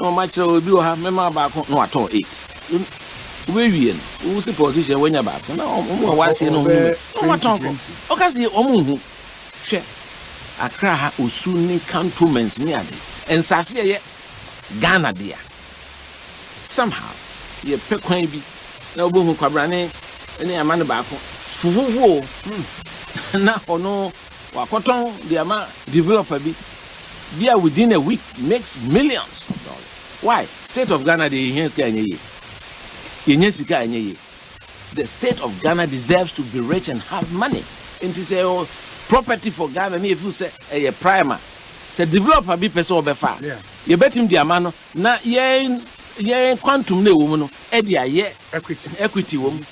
No much will be a member back no at all 8. We who's the position when you're back? No, what's in no matter. Okay, see, Accra Usuni cantonments near and Sasia Ghana dear. Somehow, ye pequabi, no boom Kwabena, any amount back. Now, no, Wakoton, the amount developer be within a week makes millions of dollars. Why? State of Ghana, the state of Ghana deserves to be rich and have money. And to say, oh, property for Ghana, if you say a primer, say developer be person over far. You bet him the amano, na ye quantum ne woman, edia ye equity woman.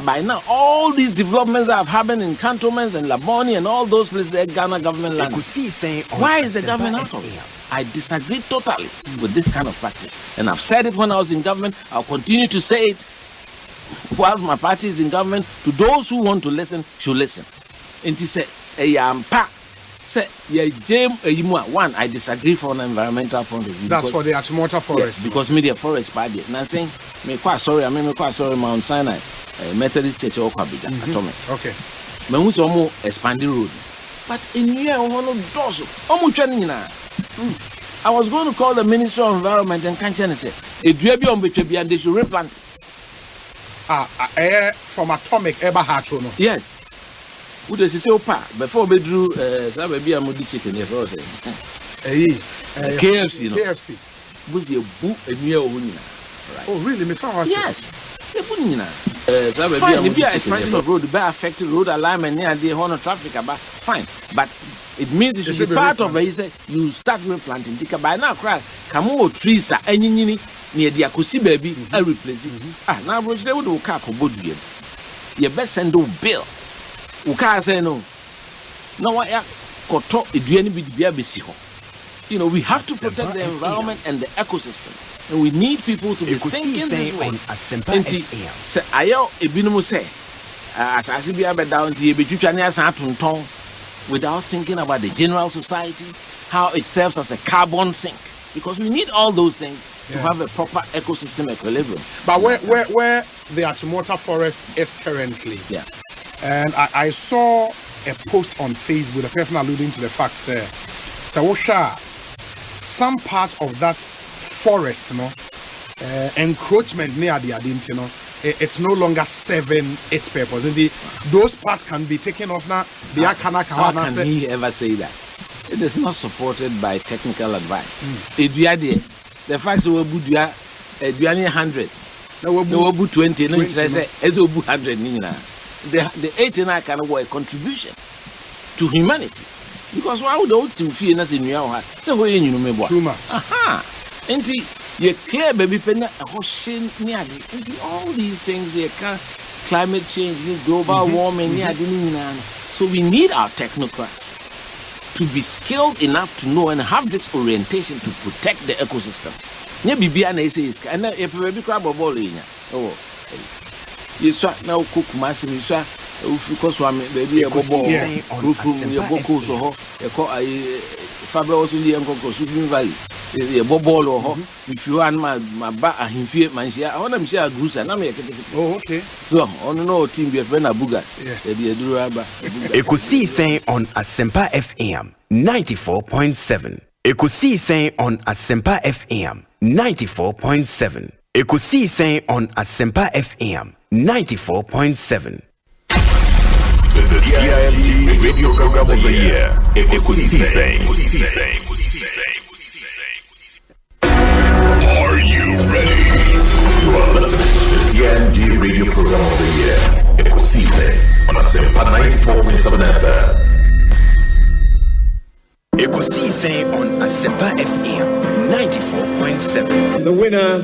By now, all these developments that have happened in cantonments and Laboni and all those places, Ghana government land. Why is the government out of it? I disagree totally with this kind of practice. And I've said it when I was in government. I'll continue to say it whilst my party is in government. To those who want to listen, should listen. And he said, one, I disagree from an environmental point of view. That's for the Asempa forest. Yes, because me the forest party. And I'm saying, me quite sorry, Mount Sinai. Methodist Church of Kwabena, Atomic. Okay. Me who so expanding road, but in here one of those. I was going to call the Minister of Environment and Cancer and say, "It will be on between and they should replant." From Atomic ever hatcho no. Yes. Who does he say opa before we drew baby a mudi chicken here for KFC no. KFC. Was your book a new one? Oh really? Me found. Yes. Fine, if you are expansion of road, be affected road alignment near the horn of traffic about fine. But it means it should be part of it. He said you start replanting. Tika by now cry. Come trees are any near the Akusi baby I replace it. Now bro, they would car both you. Your best send a bill. Uka say no. No what ya koto eduani bidibia besiho. You know, we have to protect the environment and the ecosystem. And we need people to be thinking this way. Say, ayo ebinumu say, asasi bi down to without thinking about the general society, how it serves as a carbon sink. Because we need all those things to have a proper ecosystem equilibrium. But where the Asempa forest is currently, and I saw a post on Facebook, a person alluding to the fact, some part of that forest, encroachment near the Adint, it's no longer serving its purpose. And those parts can be taken off now. How can he ever say that? It is not supported by technical advice. The facts were 100, no 20, no say 100. The 89 can be a contribution to humanity. Because why would the old team feel as in your heart? So, you know, too much. And you clear baby penna a whole shin near all these things, climate change, global warming, so we need our technocrats to be skilled enough to know and have this orientation to protect the ecosystem. And if baby crab or ball in you now cook massive, because baby a ball, roof room, your bocos or Fabulous in the Uncle Valley. A bobble or if you and my back and him fear man share, I want to share a goose and I'm a okay. So on no team be a friend of Buga. Ekosiisen On Asempa FM 94.7. Ekosiisen On Asempa FM 94.7. Ekosiisen On Asempa FM 94.7. The CIMT Radio Program of the Year. Ekosiisen. Are you ready? You are listening to the CIMT Radio Program of the Year. Ekosiisen on Asempa 94.7 FM. Ekosiisen On Asempa FM 94.7. The winner,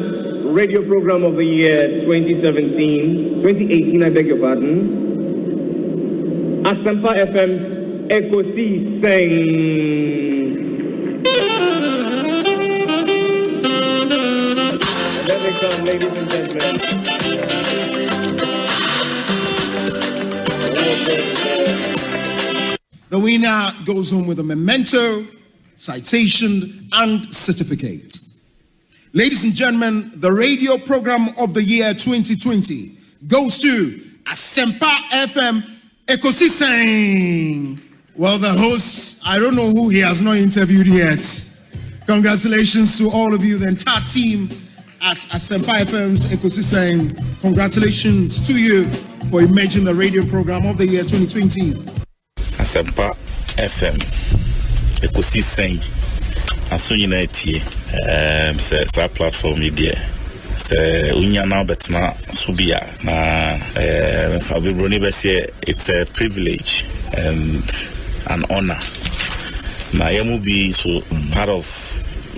Radio Program of the Year 2018, I beg your pardon. Asempa FM's Ekosiisen. Let me come, ladies and gentlemen. The winner goes home with a memento, citation, and certificate. Ladies and gentlemen, the radio program of the year 2020 goes to Asempa FM Ekosiisen. Well, the host, I don't know who he has not interviewed yet. Congratulations to all of you, the entire team at Asempa FM's Ekosiisen. Congratulations to you for emerging the radio program of the year 2020. Asempa FM Ekosiisen aso nyina tie sa platform media se unya na betna subia na fabroni be say it's a privilege and an honor na yamu be so part of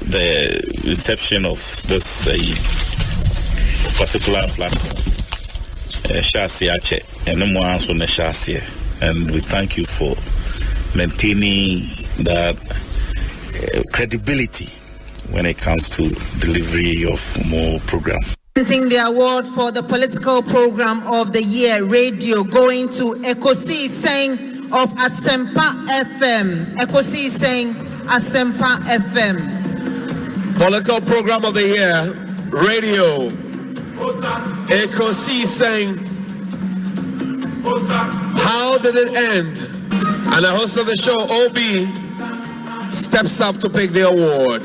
the reception of this particular platform shasi ache and mo anso na shasi, and we thank you for maintaining that credibility when it comes to delivery of more program. Presenting the award for the political program of the year, radio, going to Ekosiisen of Asempa FM. Ekosiisen Asempa FM. Political program of the year, radio, Ekosiisen. How did it end? And the host of the show, OB, steps up to pick the award.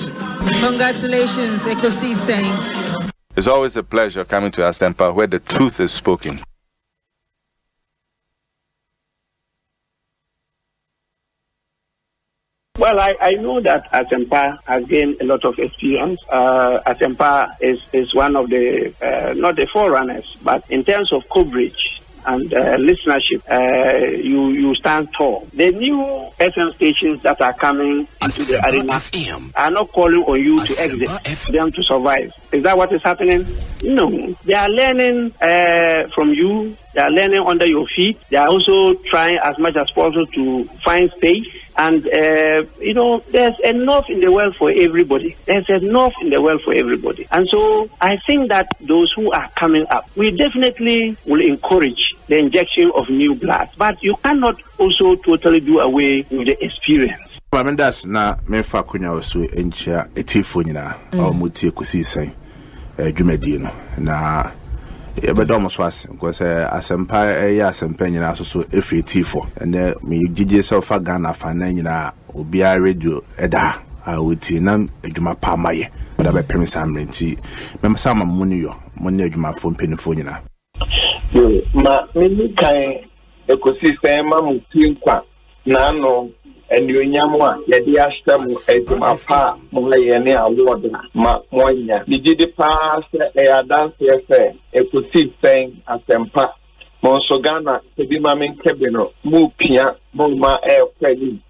Congratulations, Ekosiisen. It's always a pleasure coming to Asempa where the truth is spoken. Well, I know that Asempa has gained a lot of experience. Asempa is one of the, not the forerunners, but in terms of coverage and listenership, you stand tall. The new FM stations that are coming into the arena are not calling on you to exit, them to survive. Is that what is happening? No. They are learning from you. They are learning under your feet. They are also trying as much as possible to find space. And, there's enough in the world for everybody. There's enough in the world for everybody. And so I think that those who are coming up, we definitely will encourage the injection of new blood. But you cannot also totally do away with the experience. That's na mefa kunya wasu encha etifo nyina omuti Ekosiisen dwumadie na ebedo so ase because Asempa Asempa nyina so efi etifo and me gigi self Ghana fa na nyina obi a radio eda a woti na adwuma pa maye da be pemisa mrenti memsa ma munyo adwuma fo mpenifo nyina ma me kan Ekosiisen ma muti nkwa na no and you nyamwa yedi ashtam eduma pa mo yene award ma monya did the pass dance Ekosiisen Asempa monso Ghana ebi ma men kebeno mu pia mo ma kwani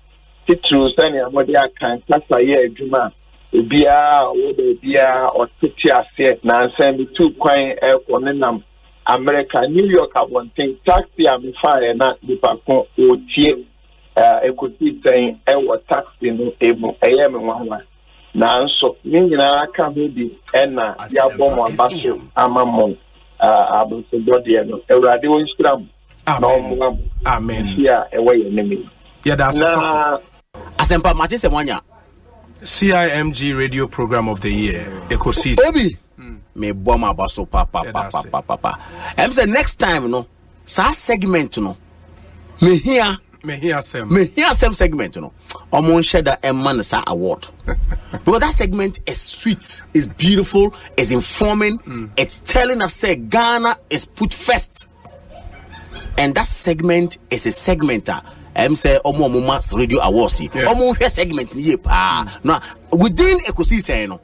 titru sani amode akan kasa ye eduma ebia wo de bia otiti ase na nsem bi tu kwan konenam America New York abonten taxi am fire na dipakon otie Ekosiisen taxi no emu me nwa na nso nyina aka ho bi na ya bomo abaso amamon abonso body no Ewurade won stram na omo amen ya ewe enemy yeah that's na Asempa match se mwanya CIMG radio program of the year Ekosiisen obi me boma abaso papa em say next time no sa segment no me here some segment, Omon Sheda and Manasa Award. Because that segment is sweet, is beautiful, is informing, it's telling us say Ghana is put first. And that segment is a segment say Omo Muma's Radio Awards. Omo segment now within Ekosiisen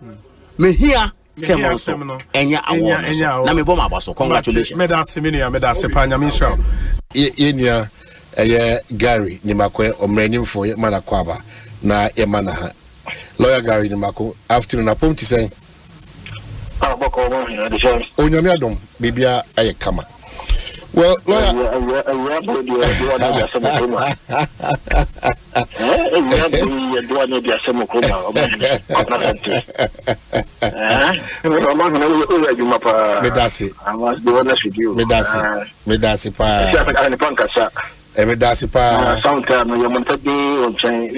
me here Semono Enya Award. Na me boma baso. Congratulations. Medase Panyamisha. Yenya Gary Nimakwe Omrenim for Manakwaba na Emana Lawyer Gary Nimako afternoon upon to say Yiadom Bibia Ayakama. Well, sometimes you want to be on chain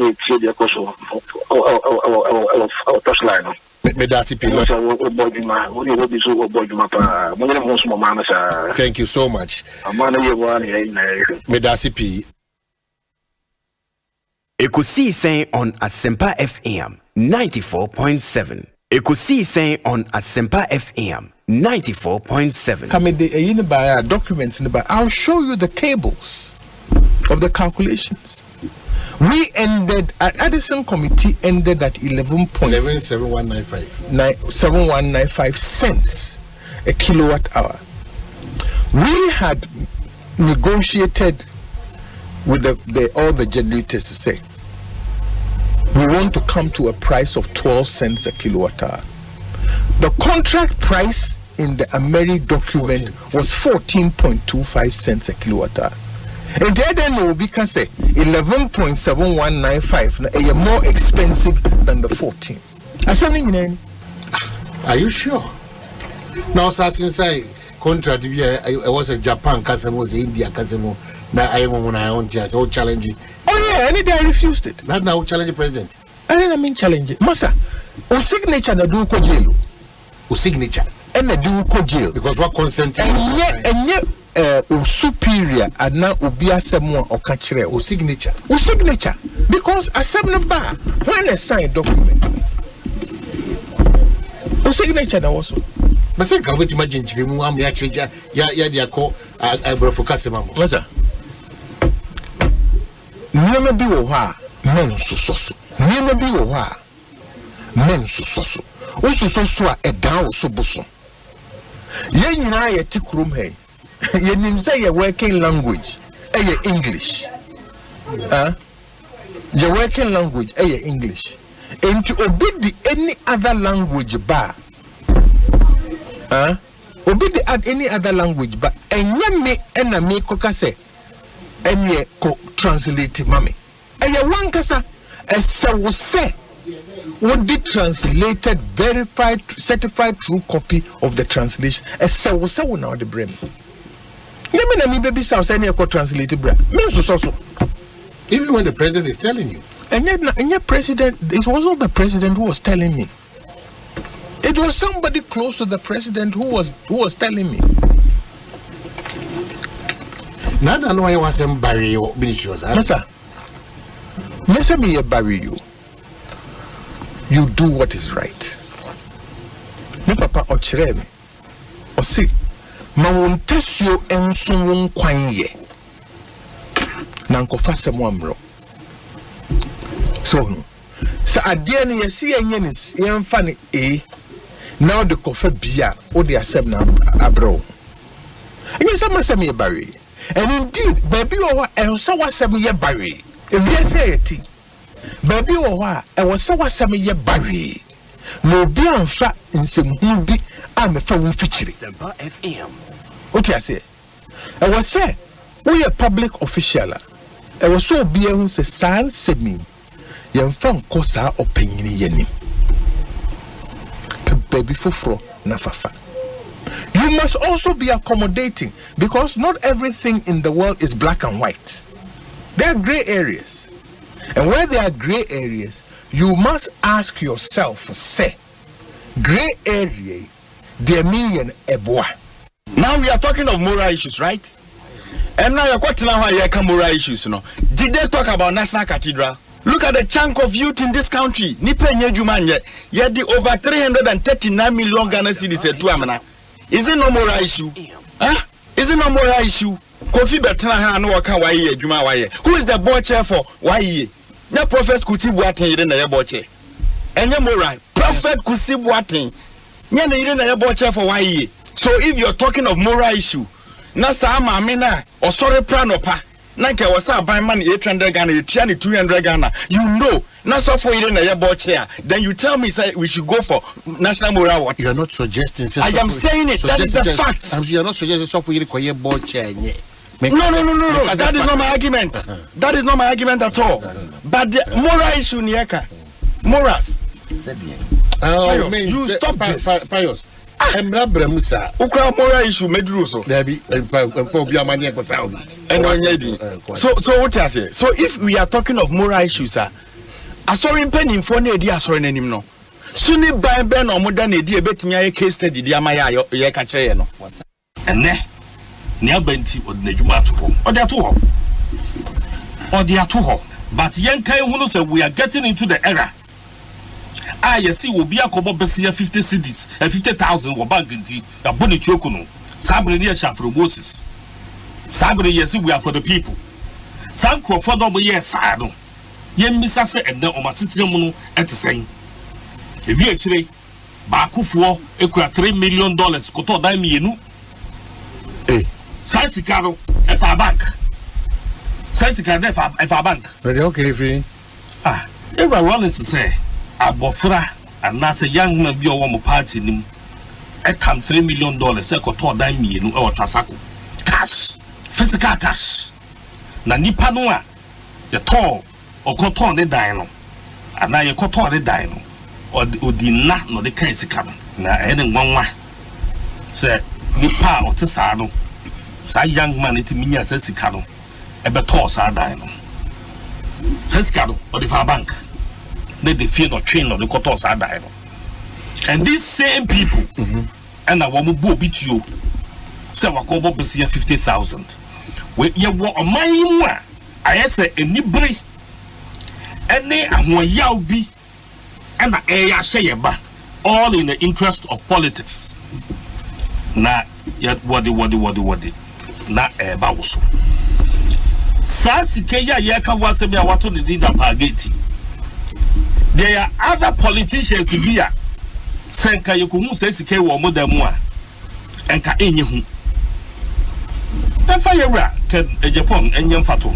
touchline. Thank you so much. Ekosiisen on Asempa FM 94.7. Ekosiisen on Asempa FM 94.7. Come in by documents in the back. I'll show you the tables of the calculations. We ended at Addison Committee ended at 11.7195 cents a kilowatt hour. We had negotiated with all the generators to say we want to come to a price of 12 cents a kilowatt hour. The contract price in the Ameri document was 14.25 cents a kilowatt hour. And then will be can say 11.7195 more expensive than the 14. Are you sure? Now, since I contract, I was a Japan customer, was India customer. Now I am on my own tears, all challenging. Oh, yeah, and I refused it. Not now, challenge the president. I didn't challenge it. Massa, o signature na do ko jail. O signature. And na do ko jail. Because what consent? And superior and now obi asemo oka kire o signature because asem ba when a signed document o signature na also but say can we imagine chirimu am ya cheja ya dia ko abrofocus mamo what's niema bi wo ha men soso niema bi wo ha men soso o soso a edan o so boso ye nyina ye ti krom he you name say your working language English. Your working language English. And to obey any other language bar. Obey any other language bar. And you me and me koka say and ye translate mami. And you one kasa as say would be translated, verified, certified true copy of the translation. As so now the brain. Baby sounds any translated bra. Even when the president is telling you. And yet president, it wasn't the president who was telling me. It was somebody close to the president who was telling me. Nana no I was bury you ministers. Sir. Me bury you. You do what is right. Me papa ochire me. O see ma won tesio enso won kwan ye na nkofa semo amro so no sa ade ne yesi enye ne yemfa ne now the kofa bia o de asem na abro enye sama sem ye bare and indeed baby o enso wasem ye bare e wi say eti baby o a e wo se wasem ye bare no bi anfa nsem bi a me fa won fichire Asempa FM. What I say? I was say we a public official. I was so be who say san semi. Yem fan kosa opinion yenim. Baby fufro na fafa. You must also be accommodating because not everything in the world is black and white. There are gray areas. And where there are gray areas, you must ask yourself, say, gray area, there mean eboa. Now we are talking of moral issues, right? And now you're quite now here moral issues, you know. Did they talk about National Cathedral? Look at the chunk of youth in this country. Nipenye Jumanye, yet the over 339 million Ghana cedis to Amana. Is it no moral issue? Huh? Is it no moral issue? Kofi Betana no waka waye Juma waye. Who is the board chair for waye? Na Prophet Kuti Boatin yire na ye board chair. Enye moral. Prophet Kuti Boatin. Nya na yire na ye board chair for waye. So if you're talking of moral issue, na sa ma amena or sorry pranopa, na ke wasa buy money 800 Ghana, you 200 Ghana. You know, na so for you na your board chair. Then you tell me say we should go for national moral what? You are not suggesting. I am saying it. That is the fact. You are not suggesting so for you to board chair. No. That is not my argument. That is not my argument at all. But the moral issue nieka. Morals. You stop this. Pius. Emra Bremusa. Ukra moral issue medru so. There be phobia mania ko sound. So what I say? So if we are talking of moral issues, asorin penin for na di asorin anim no. Suni by Ben or modern idea betting a case study, the Amaya, your catcher. And ne near Benti or Nejuma to home, or they are to home. Or they are to home. But young Kai said we are getting into the era. You see, will be a couple of 50 cities and 50,000 or banking tea, a bonnet chocono, Sabri near Shafro Moses. Sabri, yes, we are for the people. Some Crawford over here, Sado. Yen Missassa and then Omasitiamuno at the same. If you actually Bakufu, equal $3 million, Koto Daimienu. Eh, Sansicaro, F. Bank. Sansicaro, F. Bank. Very okay, free. Ah, everyone is to say. Abofra and that's a young man be a woman party nim at $3 million to dime me or Trasaco. Cash, physical cash. Na nipa noa the tall or cotton the dino. And now you cotton the dino or the not no the case come. Na any one say nipa or Tesano. Say young man it means as Sicano. A betor sa dino. Sescado or the far bank. They fear no train or the cottons are dying. And these same people, and I want to beat you. So I call up 50,000. When you walk on my I say a nibri, and they are more yaubi, and I say all in the interest of politics. Na yet wadi. Na bauso. Sasi Kaya Yaka was a water the dinner pageti. There are other politicians here. Senka Yokumu says, "K. Womodamua and Ka Enyahu." The fire can a Japan and young Fatu.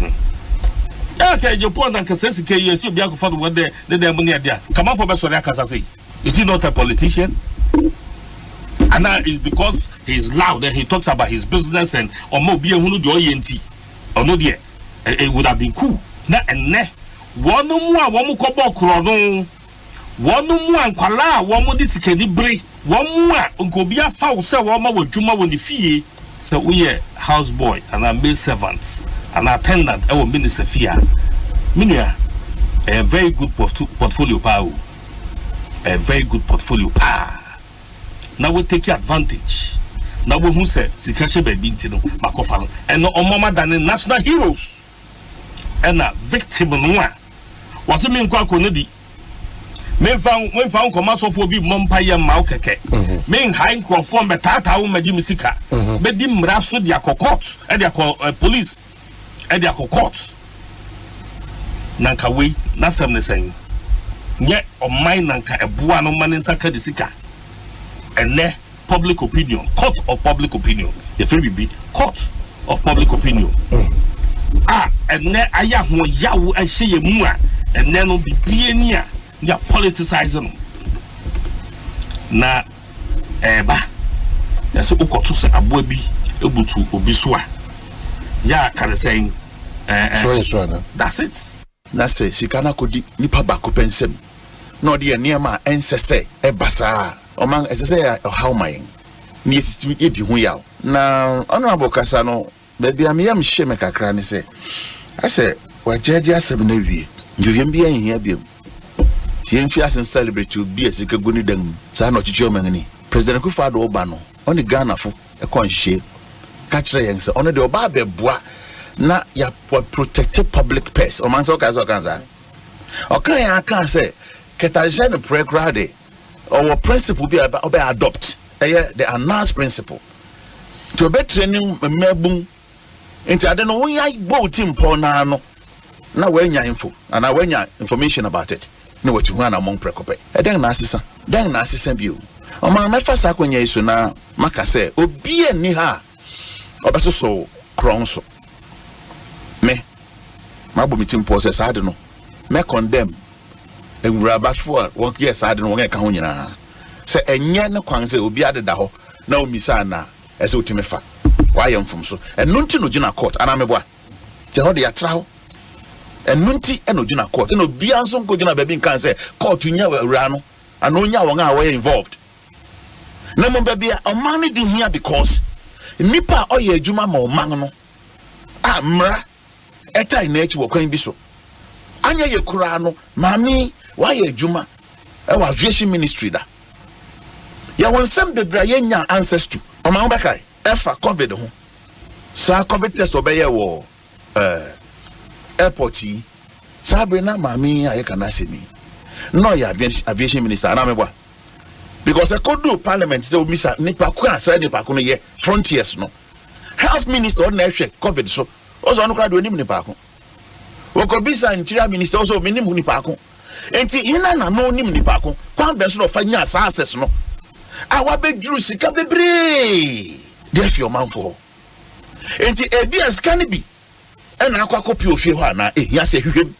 Okay, Japan and Kasesi K. Yes, you be able to follow what the money there. Come on for Besoriakasasi. Is he not a politician? And that is because he's loud and he talks about his business and or more beer who do OENT. Or no, dear, it would have been cool. Na and ne. One more kobo krono. One more kwala, one more this canibri. One more unkobia foul say one more juma when the fee. So we are houseboy and our maid servants and attendant our minister fee. Minia, a very good portfolio power. A very good portfolio power. Now we take advantage. Now we who said Sikashe Bebintino, Makofano, and no mama than national heroes. And a victim no was a mean quaconidi. Men found commercial for big mumpire maukeke. Men high conform the Tata Majimisika. Bedim Rasu dia cocots, and their police, and their cocots. Nankawi, Nasam the same. Yet on my Nanka a buano man in Saka de Sika. And ne public opinion, court of public opinion. The free be court of public opinion. And ne aya who yawu and she mua. And then will be near they are politicizing. Na eba. Yes, ukotu se abwebi ebutu obiswa. Ya can saying that's it. Na say sikana kodi nipa bako pensem. No de niema ensese ebasa. Oman esese how my ni system edi hu yaw. Na honorable kasa no baby am yam hye kakra ne say. I say wa jeje asem na wie. You be in here, be. Tien Fias and celebrate to be a sick guni dang, San or Chichomani. President Kufado Obano, only Ghana for a conche, catch ranks, only the Obabe bois, na ya protected public purse, or Mansokas or Kanza. Okay, I can't say, Ketajan pre grade, or principle be adopt, the announced principle. To be training Melbourne into I don't know why I bought him Ponano. Now when ya info and I when ya information about it. No what you want among precope. A dang nasisa, dang nasisa view. O man, my first when ya so na maka say, o be a niha or better so cronso. Me, my bumitim process, I don't know. Me condemn and rabat for 1 year, I don't know when I can. Say a yan kwanse will be added daho, no misana as ultimefa. Why am from so and none to no jina court and I'm a boy. Jehodia trow. And nunti eno jina court eno bianso ko jina baby kan say court nya rano and onya won a we involved na mo baby o man di here because nipa oye adwuma ma o man no amra etai na echi wo kwan bi so anya ye kura no mami wa ye adwuma Our aviation ministry da. Ya won some bebre yenya answers to. Oma bekai efa COVID ho. Sa COVID test obeye wo airport yi. Sabre na mami aye kana semi. No ya aviation minister na mebwa. Because I could do parliament say omisa nipa ko answer nipa ko no ye frontiers no. Health minister on na hwe COVID so. Ozo no kra do nim nipa ko. Wokobisa interior minister also minim nipa ko. Enti ina na no nim nipa ko. Kwan be so no fa nya access no. Awa be dru sika bebre. Dey fi o man for. Enti ebi askani bi. E na akwa copy ofie ho ana ya se hwehwem.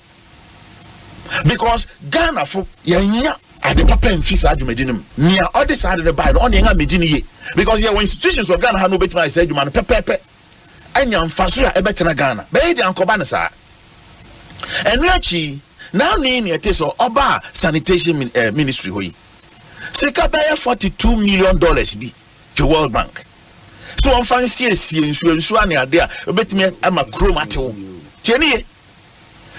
Because Ghana for yanya ade papa mfisa adwumadinum. Nia odi sa ade buy on yenga medini ye. Because your institutions of Ghana ha no betima say adwuma no pepepe. Anya mfaso ya ebetena Ghana. Be dey ankoba ne sa. Enriachi now ni so oba sanitation ministry hoyi. Sika baya $42 million bi for World Bank. So on fancy nsu ane ade a obetimi ama chrome atewo. Tieni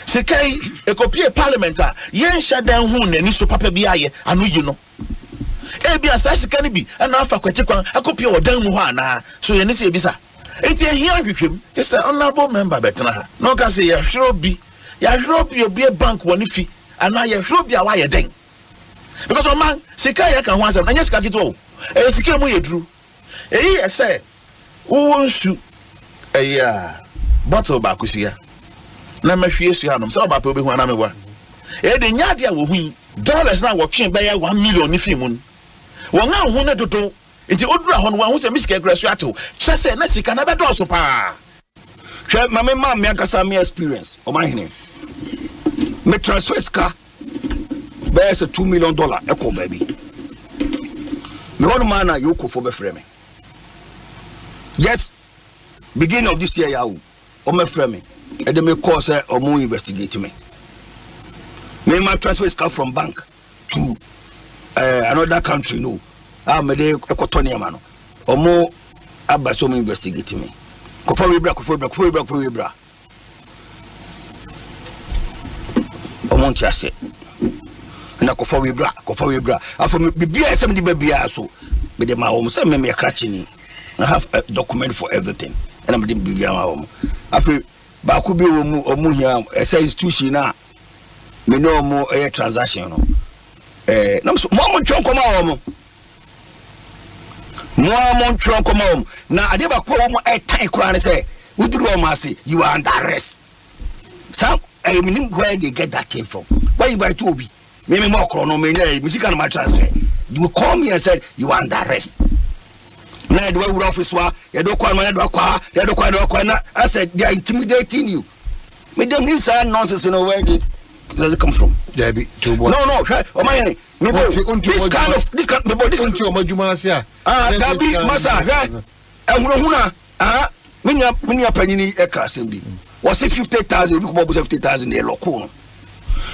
Sekai ekopie parliament a yen shadan hu nani so papa bi aye anu yi no. Ebi asase kan bi ana afa kwache kwan akopie odan mu ho ana so yen se ebisa. Enti ehia hwehwem te say honorable member betena ha. No ka say ya hwero bi obi bank woni fi ana ya hwero bi a wa ye den. Because o man sekai ya kan ho asem anya sika kito o. Sika mu ye duru. Eyi say wo nsu bottle ba kusia. Na mahwie su hanom so ba pe obi hu ana mewa e de nyaade a wo hu dollars na wo twen be ya 1 million ni fi mun wo nga hu ne dodo enti odura ho no wo hu se misika kra su ato kye se na sika na be do so pa hwe mame ma me akasa me experience Omanhene me transfer ska be se $2 million e ko ba bi me wonu ma na yo ko fo be frame me yes beginning of this year ya o me frame me and they may cause or more investigate me. Me my transfer is come from bank to another country. No, I'm a day Equatonia man. Or more abasom investigate me. Kofa webra. Omontia say. Na kofa webra. After me bibia some the baby so. But the my home say me craching. I have a document for everything. And I'm the bibia my home. After ba ku bi omu hia esa institution na me no omu transaction no na so mo twon koma omu na ade ba ko omu tan kura ne say uduru omu ase you are under arrest some I mean where they get that thing from why you buy to obi me mo kro no me music and my transfer you call me and said you are under arrest na the way office wa you do kwa na I said they are intimidating you me don't use that nonsense in where does it come from there be to no Omanhene this kind of this unto omajuma sia dabi masa ehunahuna minya panini e ka assembly was 50,000 obi ko bo 50,000 e loko no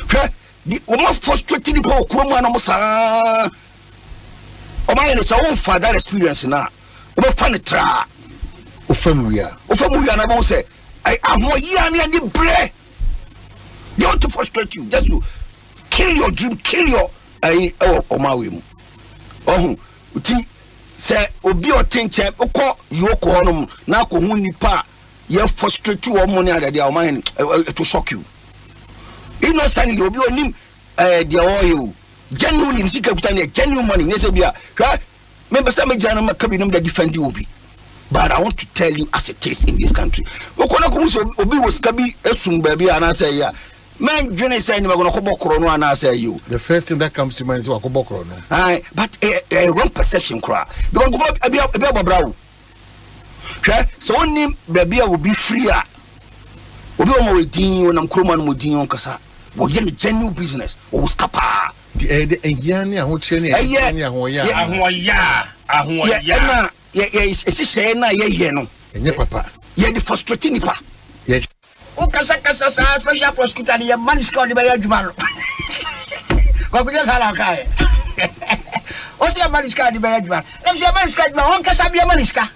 hwe the almost frustrated the poor kroma na mo sa Omanhene so won fa that experience na o fa ne tra o famuya na bo say I ahoya ne ani bre they want to frustrate you just to kill your dream kill your omawe mu ohun ti say obi o tenche ukọ yoko honum na ko hu nipa ye frustrate you omoni adade Omanhene to shock you innocent obi onim dia oyo genuinely nsika kutane genuine money nese bia member say me jana makabi num da defend you obi but I want to tell you as it is in this country okona ko so obi was kabi esum ba bia na say ya man dwene say ni magono ko bokoro no ana say you the first thing that comes to mind is wakobokoro no but a wrong perception cry because go abia bobrawo so oni bia will be free obi o mo wedin onam kroma no modin on kasa wo je ne genuine business o skapa the enyane ahoche ne enyane ahoya na ye say na ye no enye papa ye the frustrating nipa ye o kasa sa special prosecutor ye maniska de ba adwuma no ko ko just hala kai o se maniska de ba adwuma na se maniska adwuma on kasa bia maniska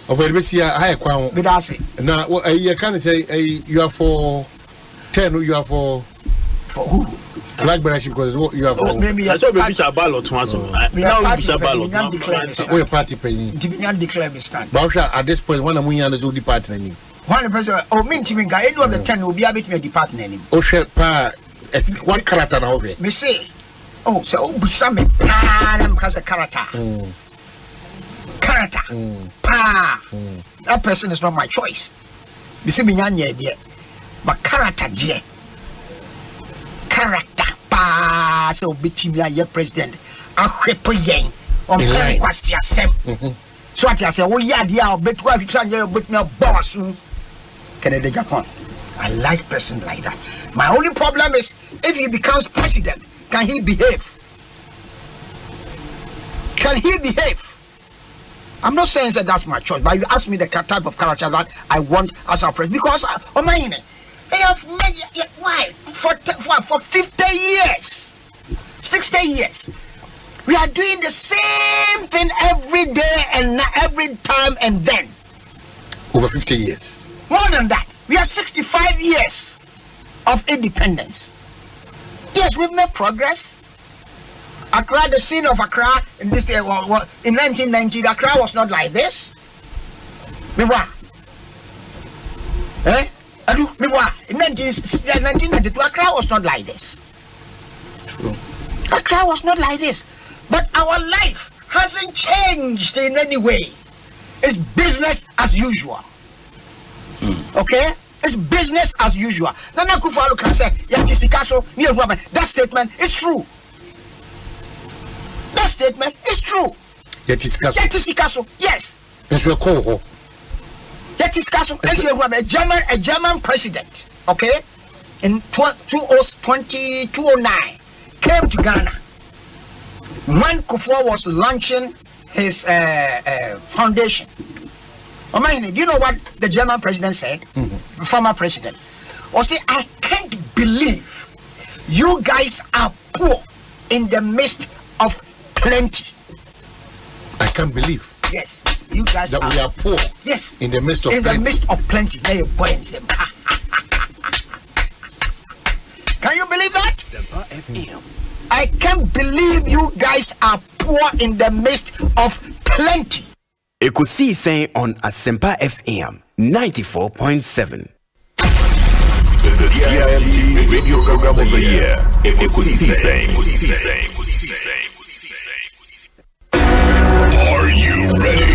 of Elbesia high kwa bidase na you can say you are for 10 you are for who Flag bearer because you have. Maybe I saw Bishop Ballot once. Now Bishop Ballot. We party paying. Dibinyan declare me stand. But at this point, one of the young the partner name. One person, oh, mean to me, any of the 10 will be able to be partner name. Oh, share pa. One character now. Me say, oh, so Busame Pan has a character. Character. Pa. That person is not my choice. You see me, dear. But character, dear. Character. Pa. So, Bichimia, your president. A whipper yang. On Kwasi Asem. So, I say, oh, yeah, dear, bet what you try to put me a boss. Canada, Japan. I like person like that. My only problem is if he becomes president, can he behave? Can he behave? I'm not saying that that's my choice, but you ask me the type of character that I want as our president. Because Omanhene, they have made why for 50 years, 60 years, we are doing the same thing every day and every time and then. Over 50 years. More than that. We are 65 years of independence. Yes, we've made progress. Accra, the scene of Accra in this in 1990, Accra was not like this. Mewa. Mewa. In 1992, Accra was not like this. True. Accra was not like this. But our life hasn't changed in any way. It's business as usual. Okay? It's business as usual. Nana Kufalu can say, that statement is true. That statement is true. Yetishikaso, yes. Yetishikaso, a German president, okay, in 2009, came to Ghana when Kufuor was launching his foundation. Omanhene, do you know what the German president said? The former president. Or say, I can't believe you guys are poor in the midst of plenty. I can't believe. Yes, you guys that we are poor. Yes, in the midst of plenty. In the midst of plenty. Can you believe that? I can't believe you guys are poor in the midst of plenty. Ekosiisen on Asempa FM 94.7. The CIMG Radio Program of the Year. Ekosiisen. Are you ready?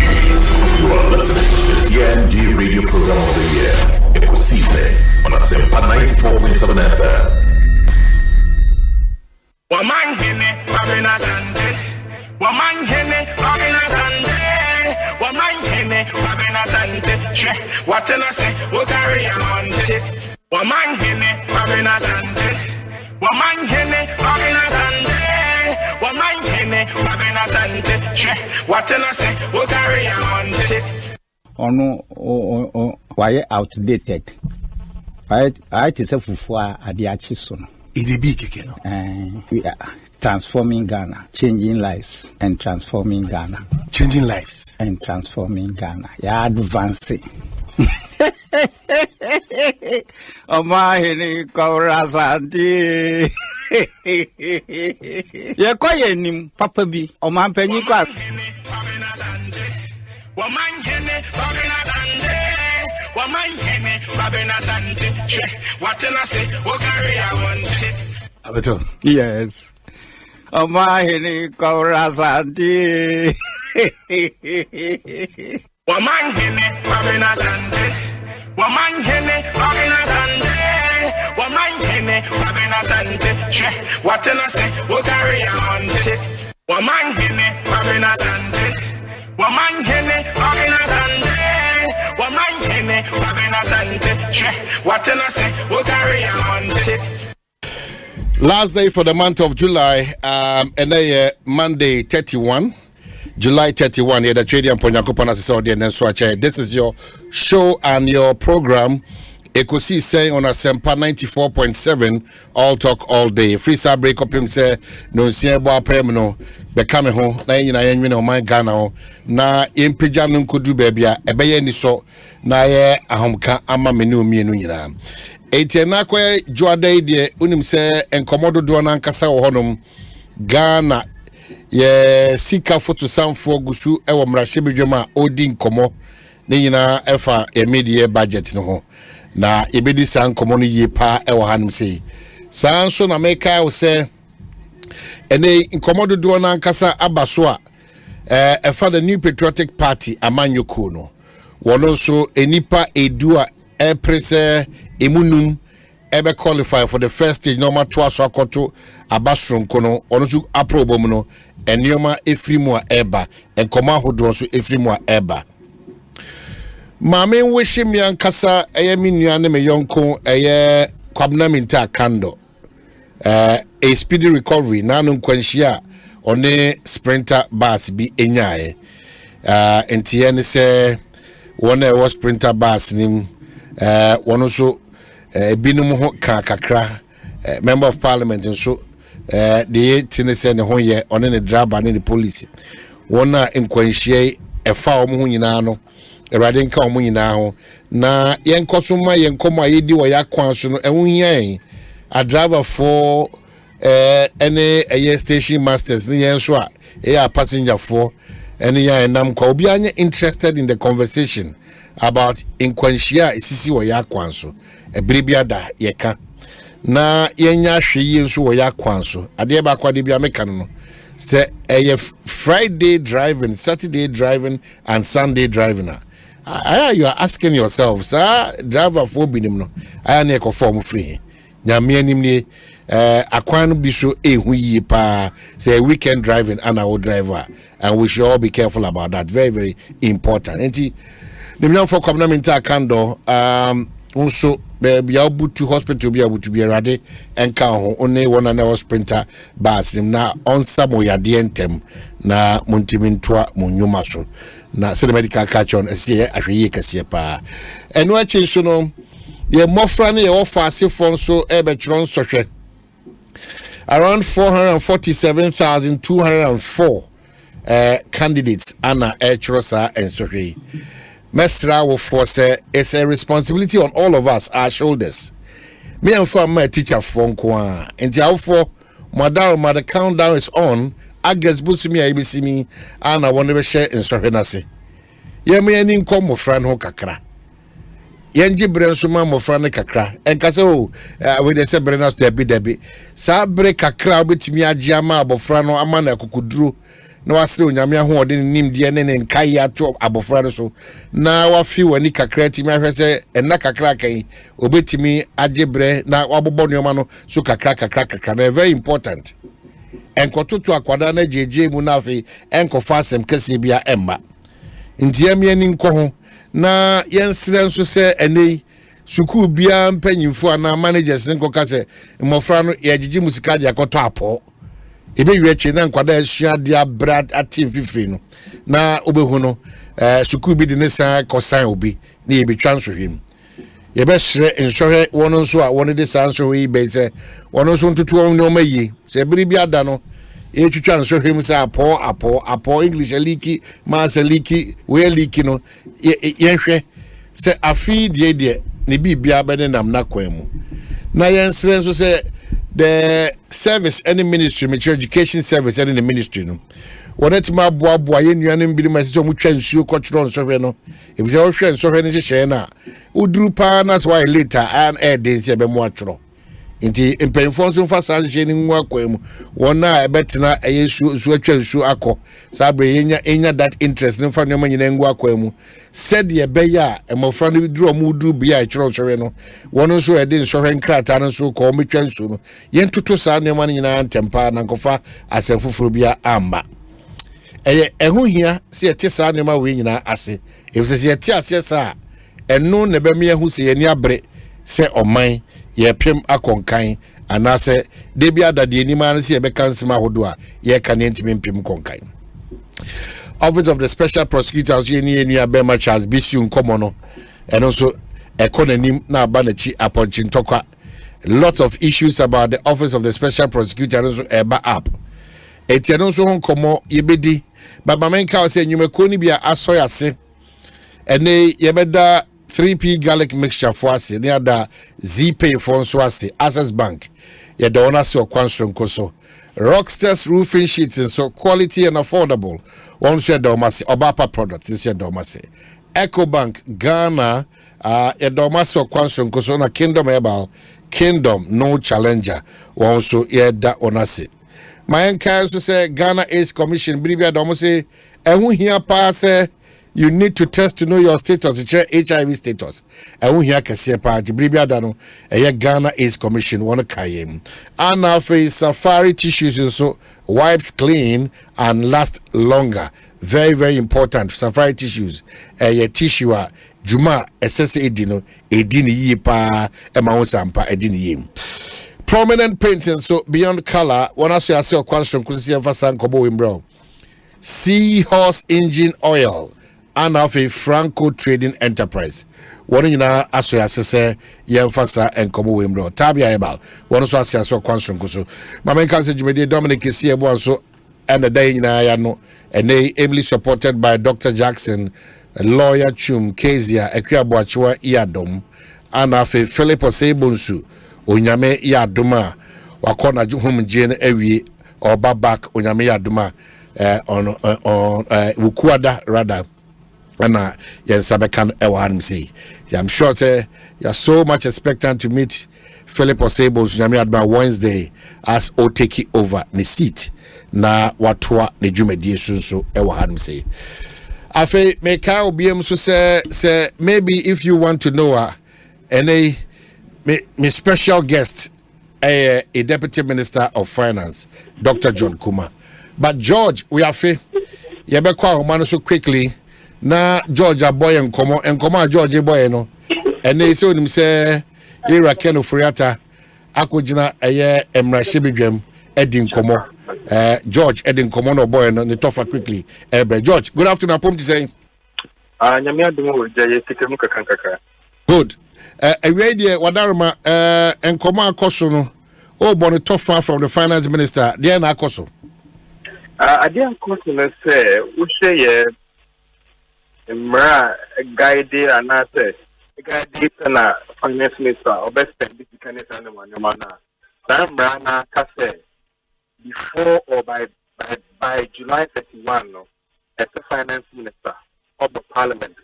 You are listening to the CIMG Radio Program of the Year. Ekosiisen on Asempa 94.7 FM. Omanhene, Kwabena Asante. Omanhene, Kwabena Asante. Omanhene, Kwabena Asante. What can I say? We'll carry on. Omanhene, Kwabena Asante. Omanhene, Kwabena Asante. Omanhene, Kwabena Asante. What can I say? We'll carry on. Why outdated? I just have for Adiachisono. We are transforming Ghana, changing lives and transforming Ghana. Changing lives and transforming Ghana. Yeah, advancing. Omanhene Asante. Ye kwaye nim papa bi omanpanyi kwa. Omanhene Asante. Omanhene Asante. What can I say? We'll carry on. Yes. Omanhene Asante. Omanhene Asante. Omanhene Asante. Omanhene Asante. What can I say? We'll carry on. Omanhene Asante. Omanhene Asante. Omanhene Asante. What can I say? We'll carry on. Last day for the month of July, and then Monday 31, July 31. The trading This is your show and your program. Ekosiisen on Asempa 94.7. All talk all day. Free side break up him say no siebo apemno become home. Na yen no my Ghana na impija nkudu baby a ebeye ni so na ye ahomka ama menu mienu nyina. Etiena kwe joadai de unim se enkomodo do na nkasa wo honom Ghana ye sika foto samfo gusu ewo mrahye bedwama odi nkomo ne nyina efa e media budget no ho na ebedi san nkomo no yie pa ewo hanom sei san so na meka wo se ene nkomodo do na nkasa abaso a efa the New Patriotic Party amanyoko no wono so enipa edua prese emunum ebe qualify for the first stage normal to aso akoto abasronko no ono so aprobom no enioma efrimu a eba enkoma hodo so efrimu a eba mame wishi mi ankasa eye minua ne me yonko eye Kwabena minta kando a speedy recovery nanu nkwanhia one sprinter bus bi enyae entiye ne se wona was sprinter bus nim one also binum ho kakra member of parliament nso the tinese ne ho ye one ne driver ne police wona nkwanhie efa omo ho nyina no erade nka omo nyina ho na yenkoso ma yenkomo ayedi wo yakwan so no ehun yen a driver for any station masters ni yenso a passenger for any enam kwa obi anye interested in the conversation about nkwanhia isisi wo yakwan so ebribiada yeka na yenya hwe nso wo yakwan so ade ba kwade bia meka no say Friday driving, Saturday driving and Sunday driving. You are asking yourself, sir, driver for binim no aya na ekoform free nyame anim ni akwan bi so ehu yi pa say weekend driving and our driver, and we should all be careful about that. Very, very important. Enti nimnya for Kwabena minta kando also be able to hospital be able to be ready and can only one another sprinter bus na on some ya dientem na muntimintwa munyuma so na se medical catch on see ahwe kase pa eno achi so no ye mofra na ye offer phone so e be tron sohwe around 447,204 candidates ana etrosa and sohwe Mesra will force it's a responsibility on all of us, our shoulders. Me and for my teacher phone kwa. And therefore, the countdown is on. I guess busumi ABC me and I want to share in Sohenase. Ye me any come mo friend ho kakra. Yenji brensuma mo friend kakra. And kaso we dey say brenas debi. Sa bre kakra betimi agiama abofra no amana kukudru. No wasre onyame ahoɔden nim de ne nkai ato abofra no so na wafi wani kakra timi ahwɛ sɛ enna kakra kan obetimi agebre na wabobɔ nneɔma no so kakra na very important enkototo akwada na jeje mu na afi enkofa asɛm kɛse bia emma ntiamia ni nkɔ ho na yɛnsrɛ nso sɛ enei suku bia mpanyimfo ana managers ne nkɔka sɛ mmɔfra no yɛgyegye musika de akɔtɔ apɔ ebe wiache na nkwada asua dia brad atim fifiri no na obehu no suku bi de ne san kosan obi na ye betwa nsohwem ye be hre nsohwe wono nso a wono de san nsohwe be se wono nso ntutu won no mayi se biri bi ada no e twitwa nsohwem se apo English liki ma se liki we liki no ye hwe se afi de ne bibia be ne nam na kwemu na yensre nso se the service any ministry mature education service any the ministry no won't ma boa ye nuanem bi ma se so mu twa nsuo kɔtro nsohwe no if you hwe nsohwe ne hye na uduru pa na so why later and den se be mu atro nti empemfo nso fa san hye ne nwa kwam wona ebetena eyesu su atwa nsuo akɔ sabre enya that interest ne fa nyoma nyina ngwa kwam said ye beya emofra ne duru mu duru bia atro nsohwe no wono nso ede nsohwe nkrata no so kɔ metwa nsuo no yentoto sa nyoma nyina ntempa na nkɔfa asɛmfoforo bia amba ehu hia se yete sa nyoma we nyina ase efse yete ase sa eno ne be me ehu se yeni abre se oman ye pem akonkan anase de bia dade anima no se ye be kansema hodo a ye kan ntimi pem konkan. Office of the Special Prosecutors yeni abema Charles Bisu nkomo no and also economy na abanachi aponchin tokwa lots of issues about the Office of the Special Prosecutor also eba up etiano so nkomo yebedi baba menka say nyumeko ni bia asoyase ene yebeda 3P garlic mixture for us, near the Z-Pay for Swasi, Access Bank, Yadona so Kwansron Koso. Rockstars roofing sheets and so quality and affordable. One share domasi, Obapa products, this year domasi. EcoBank, Ghana, Yadomasi or Kwansron Koso na Kingdom Ebal, Kingdom, no challenger. One so yeda onasi. My encourage to say Ghana Ace Commission, Bribia Domasi, and who here pass. You need to test to know your status, to check HIV status. And we hear Kasia Party, Bribia Dano, a Ghana Ace Commission, one Kayem. And now face safari tissues, so wipes clean and last longer. Very, very important. Safari tissues, a tissue, Juma, SS Edino, Edini Yipa, Emma Sampa, Edini Yim. Prominent paintings, so beyond color, one I say a question, Kusia Fasan Kobo in Bro. Seahorse engine oil. And of a Franco Trading Enterprise. One in our association, Yemfasa and Kobo Wimbro, Tabia Ebal, one also as so constant. My main cousin Dominic is here, so and the day in Ayano, and they ably supported by Dr. Jackson, lawyer Chum, Kezia, Boakyewaa, Yiadom, and of a Philip Osebunsu, Unyame Yiadoma, Wakona Juhum Jane Ewi, or Babak, Unyame Yiadoma, on Wukwada rather. And yes, I can say. I'm sure say you're so much expectant to meet Philip Osebos Nyamiadma Wednesday as O take over the seat. Na watwa ne dwumadi sunso ewa say. Afe make obiem so say maybe if you want to know her any me special guest a deputy minister of finance Dr. John Kuma. But George we are fe yebekwa omano so quickly. Na George boy and come George boy no and they say him say Ira Keno Friata Akujina aye Emra Shebidwem Edin Komo George Edin Komo no boy no tougher quickly George good afternoon apom to say nyamia dum jaye tikemu kankaka good away there wadarma enkomo akoso no o born tougher from the finance minister there na akoso ade akoso no say wo say Mra guide and answer guide na finance minister or best this kind of animal mana Mra kase before or by July 31 no as the finance minister of the parliament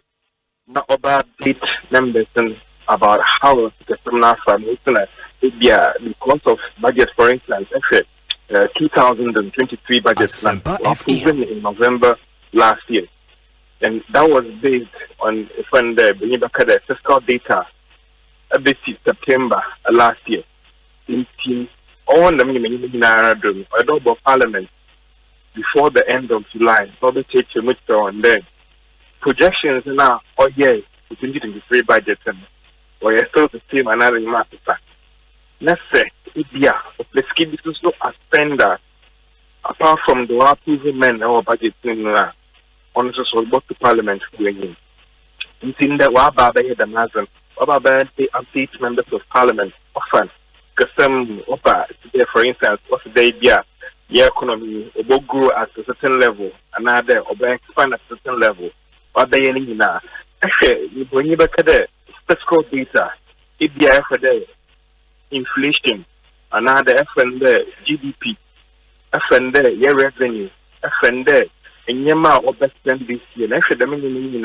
na over update members about how the criminal family because of budget for instance 2023 budget plan approved in November last year. And that was based on when the fiscal data about September last year. In all the parliament before the end of July, probably take a much on then. Projections now, 2023 budget, or still the same another matter. Let's say, let's keep this a spender apart from the approval men or budget on the parliament going in. In the Wababa the Nazan, Wababa they update members of parliament often. Because some for instance, what's the idea? The economy will grow at a certain level, another or expand at a certain level. What they need now. Actually, when you look at the fiscal data, it be for the inflation, another FND GDP, FND year revenue, FND. And Yama or best spend this year. Actually, the many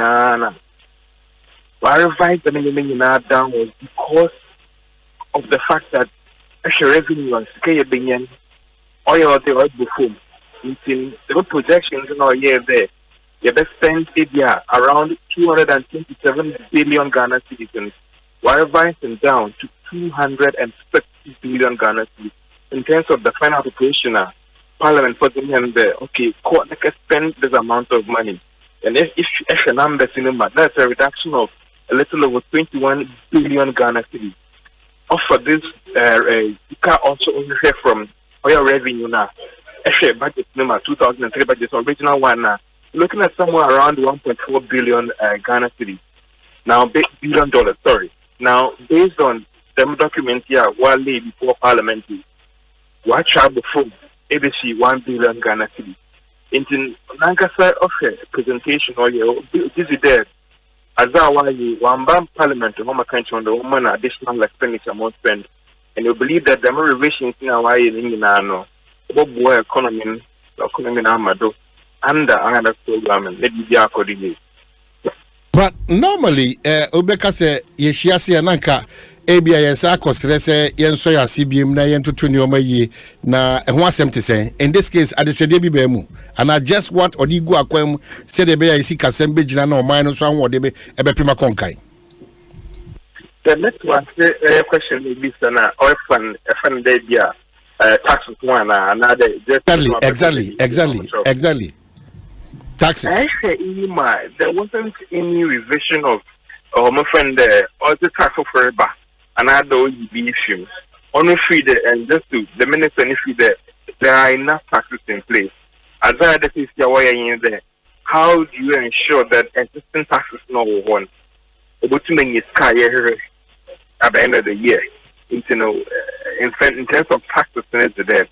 why revise the many down was because of the fact that actually revenue was being oil the oil before. In the projections in our year there, you best spend around 227 billion Ghana citizens. Why revising down to 250 billion Ghana citizens in terms of the final appropriation? Parliament for them and court can spend this amount of money. And if a number cinema, that's a reduction of a little over 21 billion Ghana cedis. For this, you can also only hear from oil revenue now. Actually, budget number 2003 budget, original one now. Looking at somewhere around 1.4 billion Ghana cedis. Now, billion dollars, sorry. Now, based on them documents here, one day before Parliament, watch out before. ABC 1 billion Ghana cedis. In Nankasa of presentation or this is there Azawa, one bam parliament to home country on the woman additional expenditure more spend. And you believe that the more revisions in our in Bob economy Amado under IMF program and let be accordingly. But normally, Obeka say Yeshiasi Ananka ABIS Akosrese Yensoya CBM na Yentu Tunioma ye na Asante say. In this case, at the Sedebi Bemu, and I just what Odigo Aquem said the Bea Isi Kasembe Jina minus one word Ebepima Konkai. The next one question may be sana orphan debia taxes one another exactly taxes. I say there wasn't any revision of my friend or the tax for another issue. Only free and just to the minister there are enough taxes in place. As I is in there. How do you ensure that existing taxes no one? But to make it at the end of the year, in terms of taxes, there,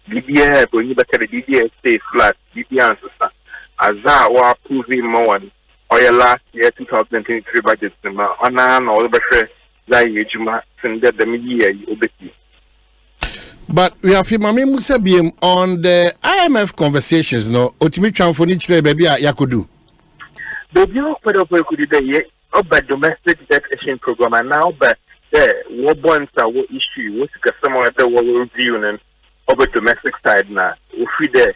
BBA, when you look at the BBA stay flat, BBA answers as I was proving more or your last year 2023 budget, on all the pressure that you send the media. But we have Mami Musabium on the IMF conversations, no, Otimi Chamfonichi, baby, Yakudu. Baby, what could you about domestic debt exchange program and now, but what bonds are what issue, what's customer that we're reviewing and over domestic side now. If we there,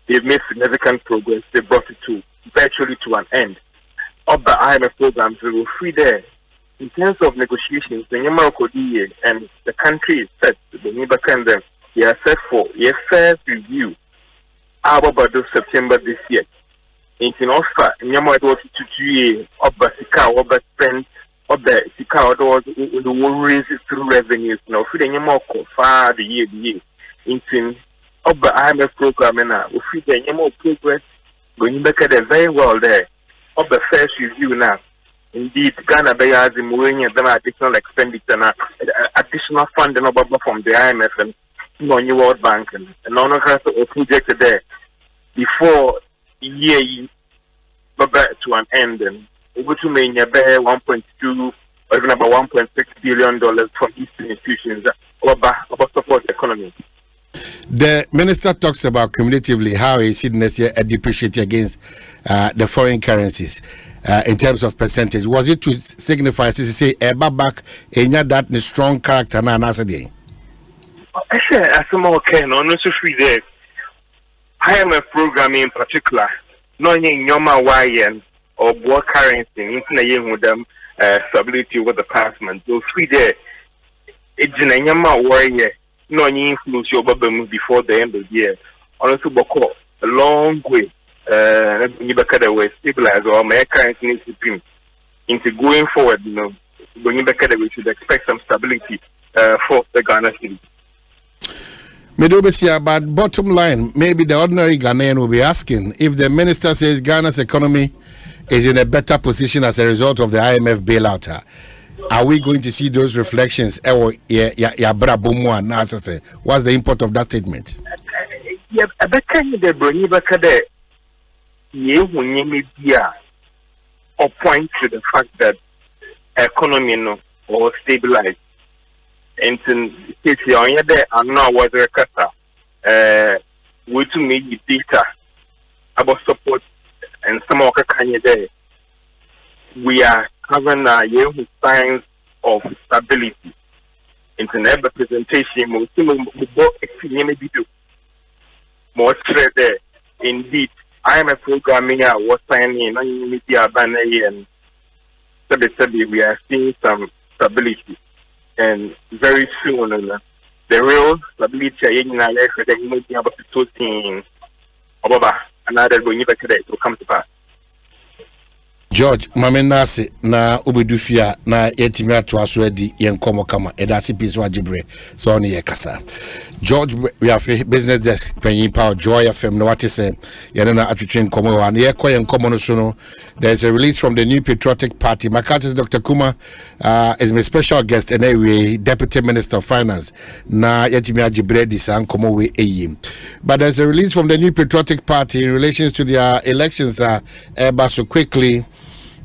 they've made significant progress, they brought it to virtually to an end. Of the IMF programs, we will free there. In terms of negotiations, the Yamakodi and the country is set, the neighbor can them, they are set for a first review about September this year. In offer, Yamakodi to 2 years of Basika, or spend of the Sika, or the raise through revenues, no, for the Yamako far the year. In of the IMF program, and we free the Yamako progress, going back at it very well there. Of the first review now. Indeed, Ghana Bayaz in Mourinho, then additional expenditure, additional funding from the IMF and New World Bank, and none of us are projected there before the year to an end. And over to me, 1.2 or even about $1.6 billion from Eastern institutions about support the economy. The minister talks about cumulatively how he sees next year depreciate against the foreign currencies. In terms of percentage, was it to signify say back in that the strong character now again? I say as more can no free there. IMF program in particular, no nyoma YN or board currency in with them stability over the past month. So free there. It's in nyoma YN no influence your bubble before the end of the year. Honestly, a long way. We stabilize or American supreme into going forward, going back we should expect some stability for the Ghana city. Medobesia, but bottom line, maybe the ordinary Ghanaian will be asking if the minister says Ghana's economy is in a better position as a result of the IMF bailout. Are we going to see those reflections? What's the import of that statement? Or point to the fact that economy or stabilize. And in case you are there, I'm not what the kata. We to make data about support and some of the there. We are having a year with signs of stability. Internet representation, more straight there. Indeed. I am a programming was signing media banner and we are seeing some stability and very soon the real stability in our life will be about to team another going to come to pass. George Mamenasi na ubedufia na yetimi atwaso adi yenkomo kama edasi piso ajibre so ne yekasa. George we have business desk penyin power joy FM no what say yenna atwetwe nkomo wa na yekoye nkomo no so no. There's a release from the New Patriotic Party. My is Dr. Kuma is my special guest and anyway Deputy Minister of Finance na yetimi ajibre di sa nkomo we eyim. But there's a release from the New Patriotic Party in relation to their elections so quickly.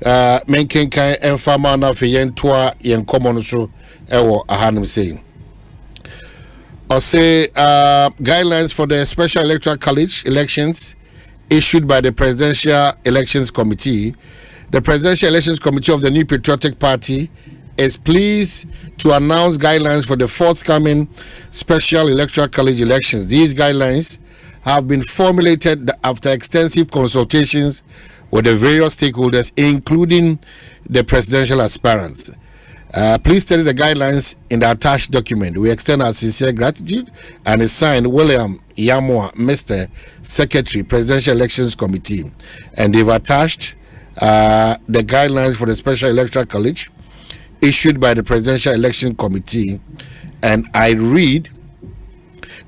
menkenkan emfama na fe yentoa yenkomo no so ewo ahanum saying or say guidelines for the special electoral college elections issued by the Presidential Elections Committee. The Presidential Elections Committee of the New Patriotic Party is pleased to announce guidelines for the forthcoming special electoral college elections. These guidelines have been formulated after extensive consultations with the various stakeholders, including the presidential aspirants. Please study the guidelines in the attached document. We extend our sincere gratitude, and is signed William Yamwa, Mr. Secretary, Presidential Elections Committee. And they've attached the guidelines for the Special Electoral College issued by the Presidential Election Committee. And I read,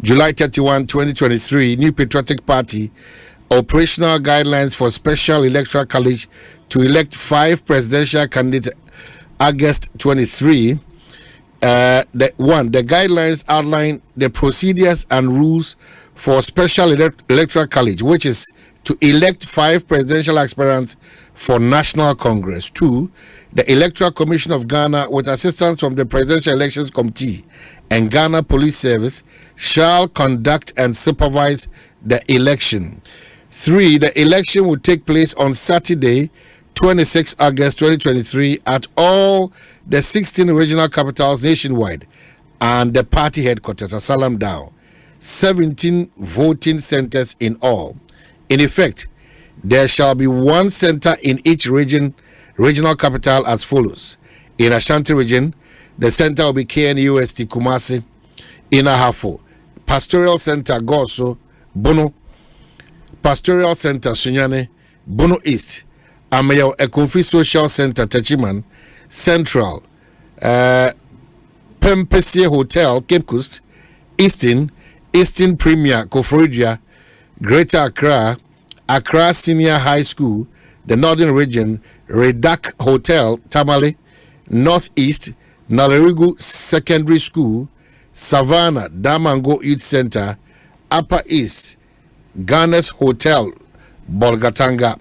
July 31, 2023, New Patriotic Party operational guidelines for Special Electoral College to elect 5 presidential candidates. August 23, the guidelines outline the procedures and rules for Special Electoral College, which is to elect 5 presidential aspirants for National Congress. 2, the Electoral Commission of Ghana, with assistance from the Presidential Elections Committee and Ghana Police Service, shall conduct and supervise the election. 3, the election will take place on Saturday, 26 August 2023 at all the 16 regional capitals nationwide and the party headquarters at Salam Down. 17 voting centers in all. In effect, there shall be 1 center in each regional capital as follows. In Asante region, the center will be KNUST Kumasi, in Ahafo, Pastoral Center Goso, Bono, Pastoral Center Sunyane, Bono East, Amayo Ekonfi Social Center Techiman, Central, Pempesie Hotel Cape Coast, Eastern Premier Koforidua, Greater Accra, Accra Senior High School, the Northern Region, Redak Hotel Tamale, Northeast, Nalerigu Secondary School, Savannah Damango Youth Center, Upper East, Ghana's Hotel Bolgatanga,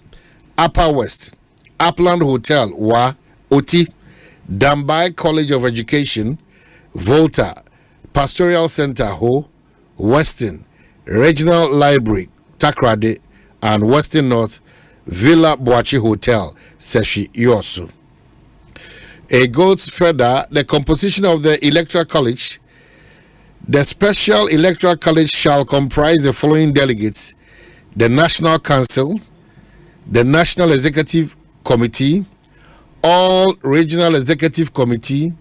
Upper West, Upland Hotel Wa Oti, Dambai College of Education, Volta, Pastoral Center Ho, Western, Regional Library Takrade, and Western North, Villa Boakyewaa Hotel, Seshi Yosu. It goes further, the composition of the Electoral College. The Special Electoral College shall comprise the following delegates: the National Council, the National Executive Committee, all Regional Executive Committee,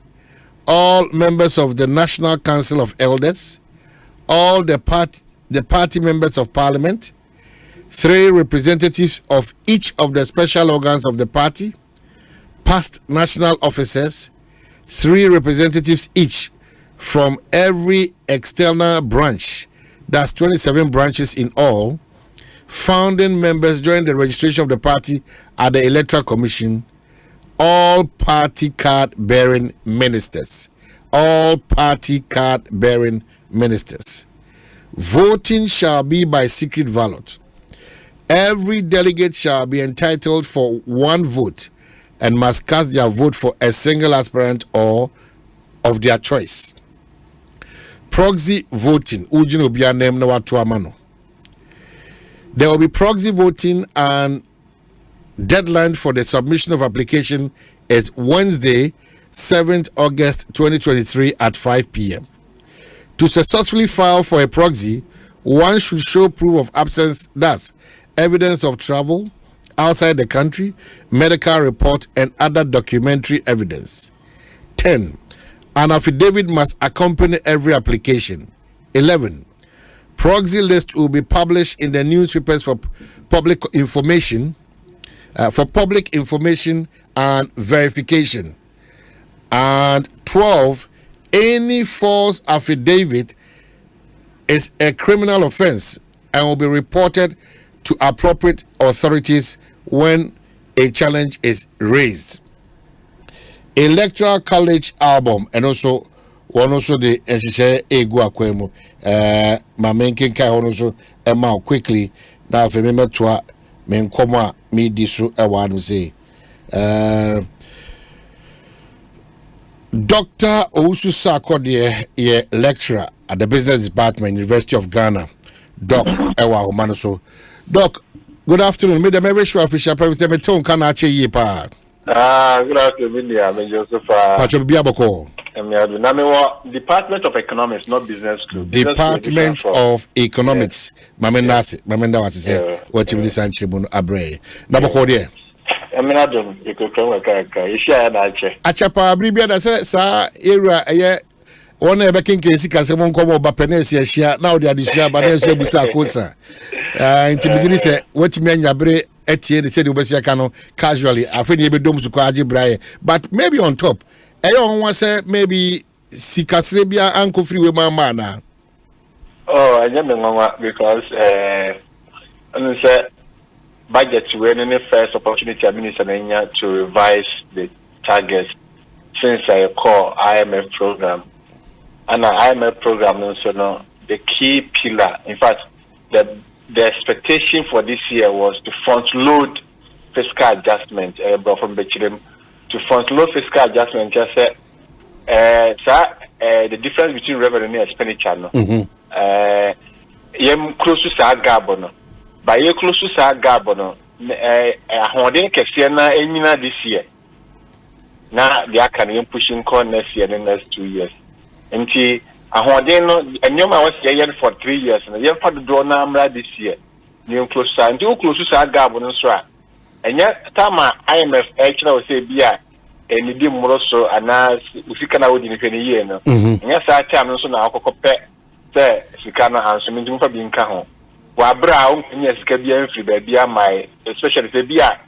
all members of the National Council of Elders, all the party members of Parliament, 3 representatives of each of the special organs of the party, past national officers, 3 representatives each from every external branch, that's 27 branches in all, founding members during the registration of the party at the Electoral Commission, all party card bearing ministers. All party card bearing ministers. Voting shall be by secret ballot. Every delegate shall be entitled for 1 vote and must cast their vote for a single aspirant or of their choice. Proxy voting. There will be proxy voting, and deadline for the submission of application is Wednesday, 7th August 2023 at 5 p.m. To successfully file for a proxy, one should show proof of absence, thus evidence of travel outside the country, medical report, and other documentary evidence. 10. An affidavit must accompany every application. 11. Proxy list will be published in the newspapers for public information and verification. And 12, any false affidavit is a criminal offense and will be reported to appropriate authorities when a challenge is raised. Electoral College album, and also one also the Egu Akwemo Mamenkin Kai also quickly now if remember to men koma me disu e wanu say Dr. Owusu Sarkodie, ye lecturer at the Business Department, University of Ghana. Doc, Ewa Homanoso. Doc, good afternoon. Me the Mary Show official private me tone can ache ye pa. Good afternoon, I'm Joseph. Pacho Biaboko. Department of Economics, not business school. Department of Economics. Mamenda was say what you listen to Abre. Naboko there. Eminadum, you could come Achapa Bribia that says, sir, area, one ever king case, because someone come over Penesia, now they are this year, but there's a Busa Cosa. Intimidity say, what you mean, Yabre, Etienne said, Ubesia Cano, casually, I think you be doomed to Kwaji Bray, but maybe on top, I don't want to say, maybe Sikasrebia, Uncle Free with my man. Oh, I don't know because, I said, budget when any first opportunity administration to revise the targets since I call IMF program. And the IMF program also no the key pillar. In fact, the expectation for this year was to front load fiscal adjustment from Bechirim to front load fiscal adjustment just say the difference between revenue and expenditure no. Close to sa gabono. By close to sa gabono ahoden kese na enyina this year na dia kan pushing corn next year and the next 2 years nti ahoden no enyoma was year for 3 years na yen fa do na amra this year new close sa nti close sa gab no so a enya tama IMF ekira o say bia enidi mmoro so ana usika na wodi ni feni year no enya sa time no so na akokope say sika na anso mi nti fa bi nka ho Wabra unya sika bia mfiri ba bia mai especially say bia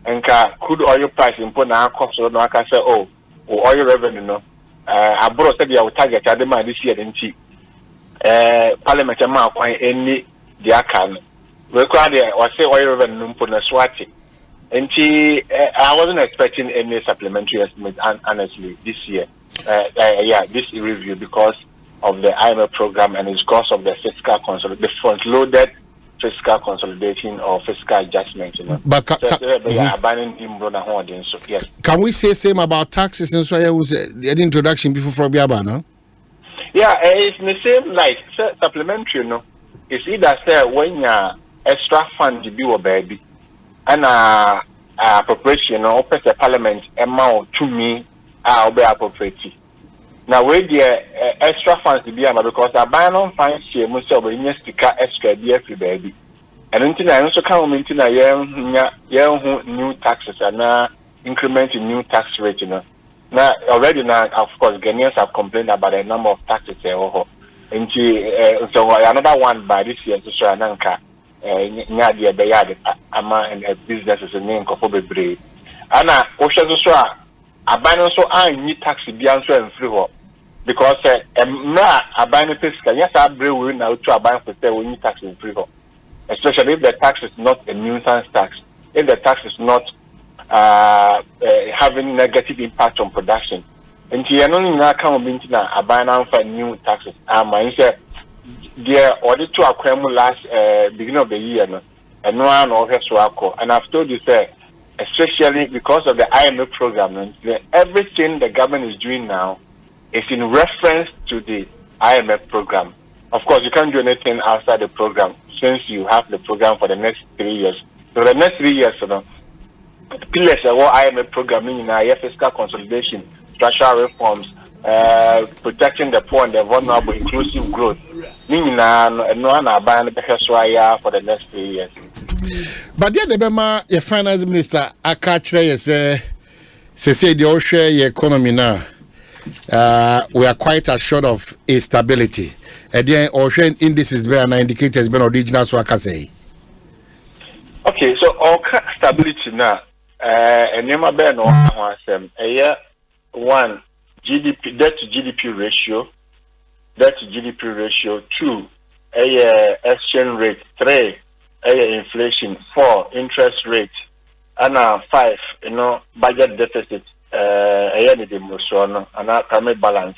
enka crude oil price impo na akoso no aka say oh oil revenue no abro say bia target adema this year nti parliament ma kwan eni dia kan we kwa dey was say oil revenue impo na swati nti I wasn't expecting any supplementary estimate honestly this year this review because of the IMF program and it's because of the fiscal the front-loaded fiscal consolidation or fiscal adjustment. You know? But yes. Can we say same about taxes and so I was the introduction before from Biaba, no? Yeah, it's in the same light. Supplementary, you know. It's either say when your extra fund you do a baby and appropriation or the parliament amount to me I'll be appropriate. Now, where the extra funds to be because I buy on fine share most of the sticker extra every baby. And until I also come into new taxes and increment in new tax rate, you know. Now, already now, of course, Ghanaians have complained about the number of taxes. So another one by this year, so Ananka, Nadia Bayad, Ama, and businesses in name of Obebre. Anna, Osha, I buy also I need tax to be answered and free. Because now I buy the fiscal, yes, I bring now to a bank for say we need tax in free, especially if the tax is not a nuisance tax, if the tax is not having negative impact on production. And here, no, come into now a buy now for new taxes. I say, the audit to acquire last beginning of the year, and one of his work, and I've told you, sir, especially because of the IMF program, everything the government is doing now is in reference to the IMF program. Of course, you can't do anything outside the program since you have the program for the next 3 years. So the next 3 years, pillars of what IMF program meaning fiscal consolidation, structural reforms, protecting the poor and the vulnerable, inclusive growth. Meaning no one abandon the for the next 3 years. But the Bema, your finance minister, Akachre, say the ocean economy now. We are quite assured of a stability. And then ocean indices been indicators been original, so I can say. Okay, so our stability now, and never been on a year 1 GDP debt to GDP ratio, 2 exchange rate, 3 inflation, 4 interest rate, and 5 budget deficit. And our primary balance.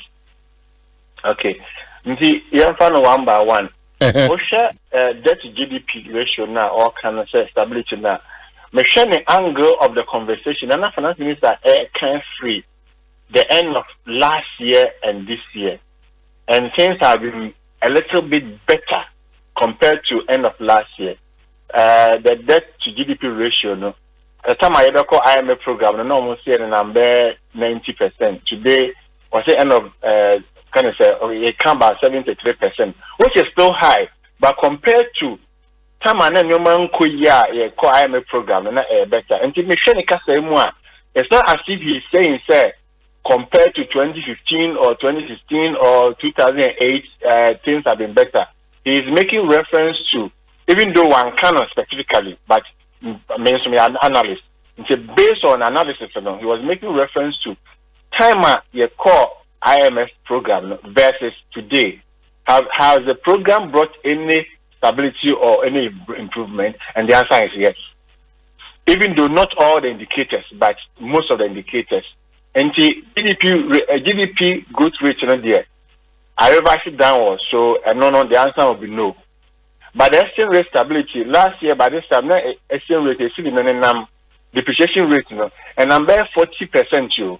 Okay. You find one by one. Debt to GDP ratio now, or can I say stability now? me share the angle of the conversation, and the finance minister can free the end of last year and this year, and things have been a little bit better compared to end of last year. The debt to GDP ratio, no. The time I call IMF program, no almost say the number 90%. Today, was the end of kind of say it come by 73%, which is still high, but compared to time and then call IMF program, no better. And to me, it's not as if he's saying say compared to 2015 or 2016 or 2008, things have been better. He is making reference to, even though one cannot specifically, but mention an analyst. Based on analysis, he was making reference to time you call IMF program versus today. Has the program brought any stability or any improvement? And the answer is yes. Even though not all the indicators, but most of the indicators. And the GDP growth rate, there, I revised it downwards, so no, the answer will be no. But the exchange rate stability, last year by this time, exchange rate is still in depreciation rate, and number 40%.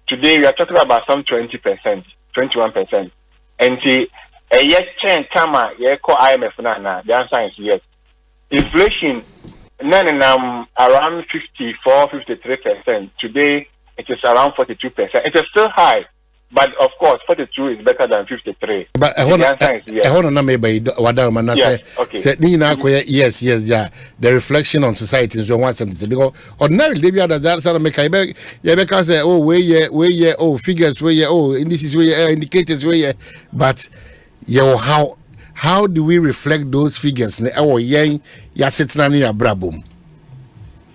Today we are talking about some 20%, 21%. And the yes, 10 time, call IMF, the answer is yes. Inflation, around 54, 53%. Today it is around 42%. It is still high. But of course, 42 is better than 53. But I want to know maybe yes, yeah. The reflection on society is one something because ordinarily they be at that sort of make I say, oh, where oh, figures where oh, indices where indicators where but how do we reflect those figures? Oh, yeah, sitting in a brabum.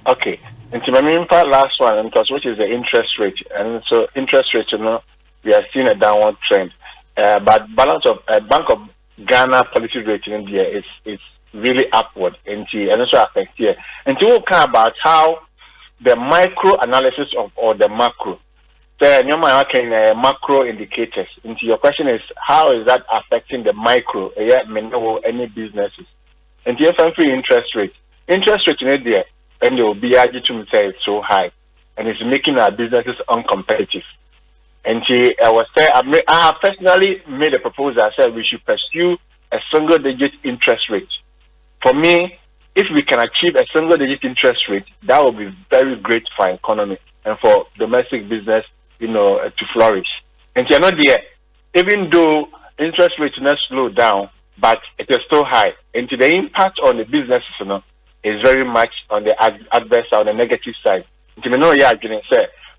Okay, and to my last one, because which is the interest rate, and so interest rate, we are seeing a downward trend. But balance of Bank of Ghana policy rate in India is really upward, and also affects here. And to talk about how the micro analysis of or the macro. So macro indicators. And your question is how is that affecting the micro? Any businesses. And here free interest rate. Interest rate in India, and the OBIG to say it's so high, and it's making our businesses uncompetitive. And I have personally made a proposal. I said we should pursue a single-digit interest rate. For me, if we can achieve a single-digit interest rate, that will be very great for our economy and for domestic business, to flourish. And you're not there, even though interest rates not slow down, but it is still high. And the impact on the businesses, is very much on the adverse side, on the negative side.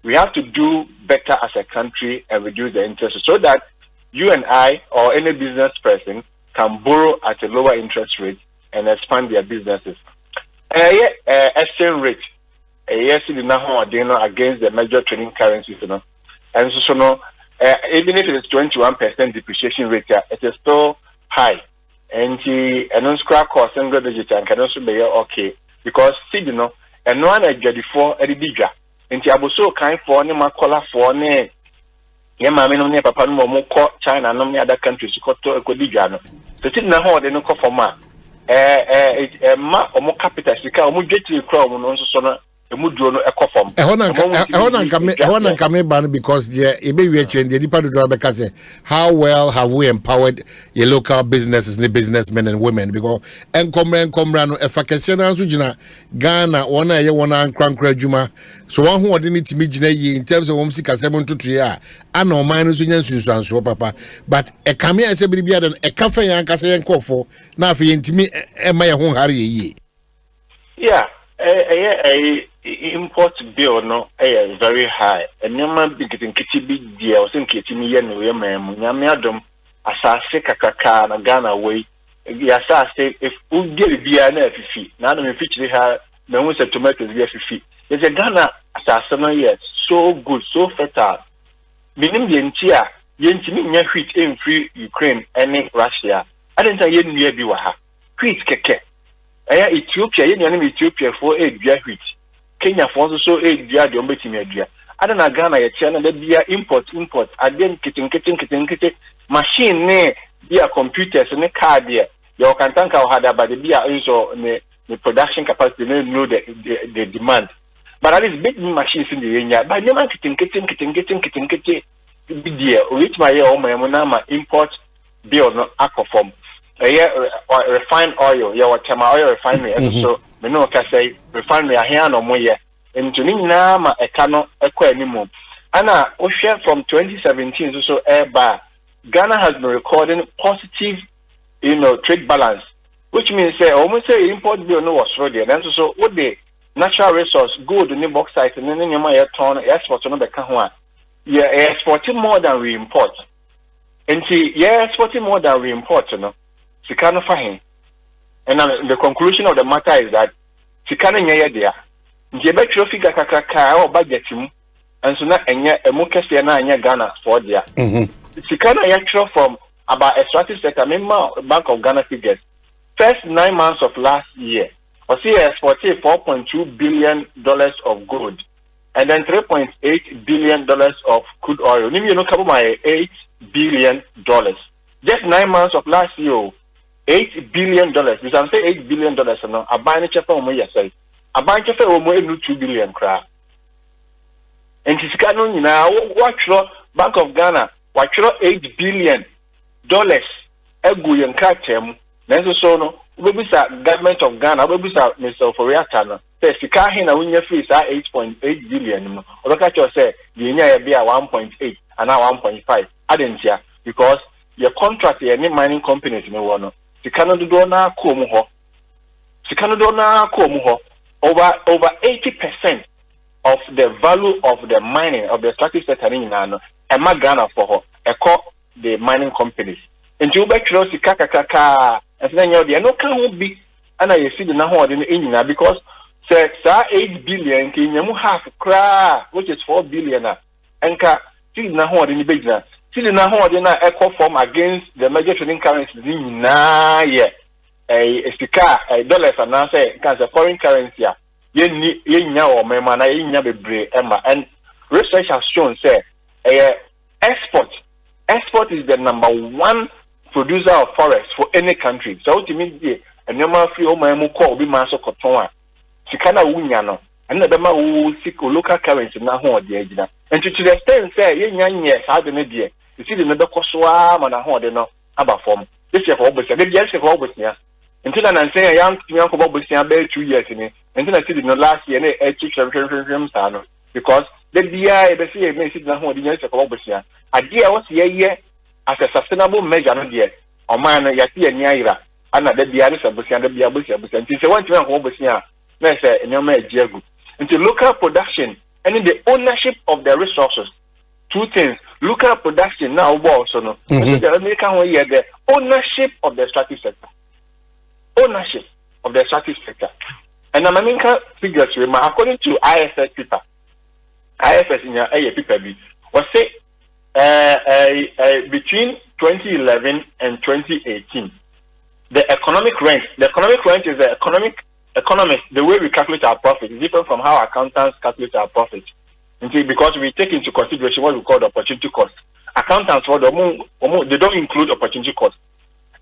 We have to do better as a country and reduce the interest so that you and I or any business person can borrow at a lower interest rate and expand their businesses. Exchange rate, against the major trading currencies, and even if it is 21% depreciation rate, it is still high. And the scrap cost single digit and can also be okay because and one I get before a bigger. Nti aboso kan for ne makola for ne ye mame no ne papa no mo ko China no ne other countries ko to ekodi no so ti na ho de no ko for ma ma omo capital sika omo dwetiri kra omo no so no emu duo no ekofom ehona nkame ban because the ebe we change the people do be say how well have we empowered your local businesses and businessmen and women because enkomra no efakese na so gina Ghana wona ye wona ankrankra adwuma so one who odini timi gina yi in terms of wom sika sebon tutu ya ana o man no so nyansunsuanso papa but e kame ase bibia den e kafa yan kase yan kofo na afi yentimi e ma ye ho hare yi yeah import bill no very high and nyama getting kitty dear or think it me yen we mem Yiadom asase kakaka na Ghana way asase if u get bia na afifi na no me feature ha na hu say tomatoes bia afifi there's a Ghana asase no yet so good so fertile minim de ntia yentimi nya wheat in free Ukraine and Russia I don't say yen nua bi wa ha wheat keke Ethiopia yen Ethiopia for a wheat Kenya for so a dia de ombetimi adua adana Ghana ye tia na da bia import aden kitten machine ne bia computers ne car there your kantanka o hada ba de bia nso ne the production capacity, they know the demand. But at least big machines in the area, but never getting, which my import bill no aquaform. Refined oil, your oil refinery, so we know say refinery here no more yet. And to me now, I cannot acquire anymore. Anna, Ocean from 2017 so air Ghana has been recording positive, trade balance, which means almost say import bill no Australia. And so what the natural resource, gold in the bauxite, and then you might turn export no become exporting more than we import. And see, exporting more than we import, Sikano fahin. And the conclusion of the matter is that Sikano nyaya there. Njebe trophy kakaka or budget him, and so not enya emukesi na enya Ghana for there. Sikano actually from about extractive sector, Bank of Ghana figures. First 9 months of last year, or see exported $4.2 billion of gold, and then $3.8 billion of crude oil. You know, cover my $8 billion. Just 9 months of last year, $8 billion. Because I'm saying $8 billion. No, I buy a check for me yourself. I buy a check for me $2 billion. And it's got now. Watch Bank of Ghana. Watch $8 billion. Eguyen katem. Then so no. We be government of Ghana. We be Mr. Foriatana. Say sika hin na unya fees are 8.8 billion. Oka cho say the nya be 1.8 and now 1.5. Adentia because your contract any mining companies me wono. Sika no do na ko mu ho. Sika no do na ko mu ho. Over 80% of the value of the mining of the extractive sector in Ghana e Ghana for ho. Eko the mining companies. Nti ube kiro sika kakaka and then you no can be and I see the now in because say 8 billion can you half cra which is 4 billion and ka see na ho in the business see the na ho na echo form against the major trading currencies na a sika dollars and say can foreign currency ye nya o mema na ye nya bebre ema and research has shown say export is the number one producer of forest for any country. So what you mean the normal free home call be maso cotton. Sikana wunyano. And the ma who seek local currency na ho de agina. And to the extent say ye nyan yes how the media. You see the medo koswa ma na ho de no aba form. This year for obosia. The year for obosia. Until I say young ko obosia be 2 years ni. Until I see the last year na e chief sano. Because the dia be see me see na ho de year for obosia. Adia was ye as a sustainable measure, no dear, or man, Yati and Yaira, and the Biaris of Busia, the Biabusia, and since I want to know Busia, let's say, in your man, Jago. Into local production and in the ownership of the resources. Two things local production now, also, no, the American way, the ownership of the extractive sector. Ownership of the extractive sector. And American figures, according to IFS paper, IFS in your paper, was say, between 2011 and 2018, the economic rent is the economist, the way we calculate our profit is different from how accountants calculate our profit. Because we take into consideration what we call the opportunity cost. Accountants, they don't include opportunity cost.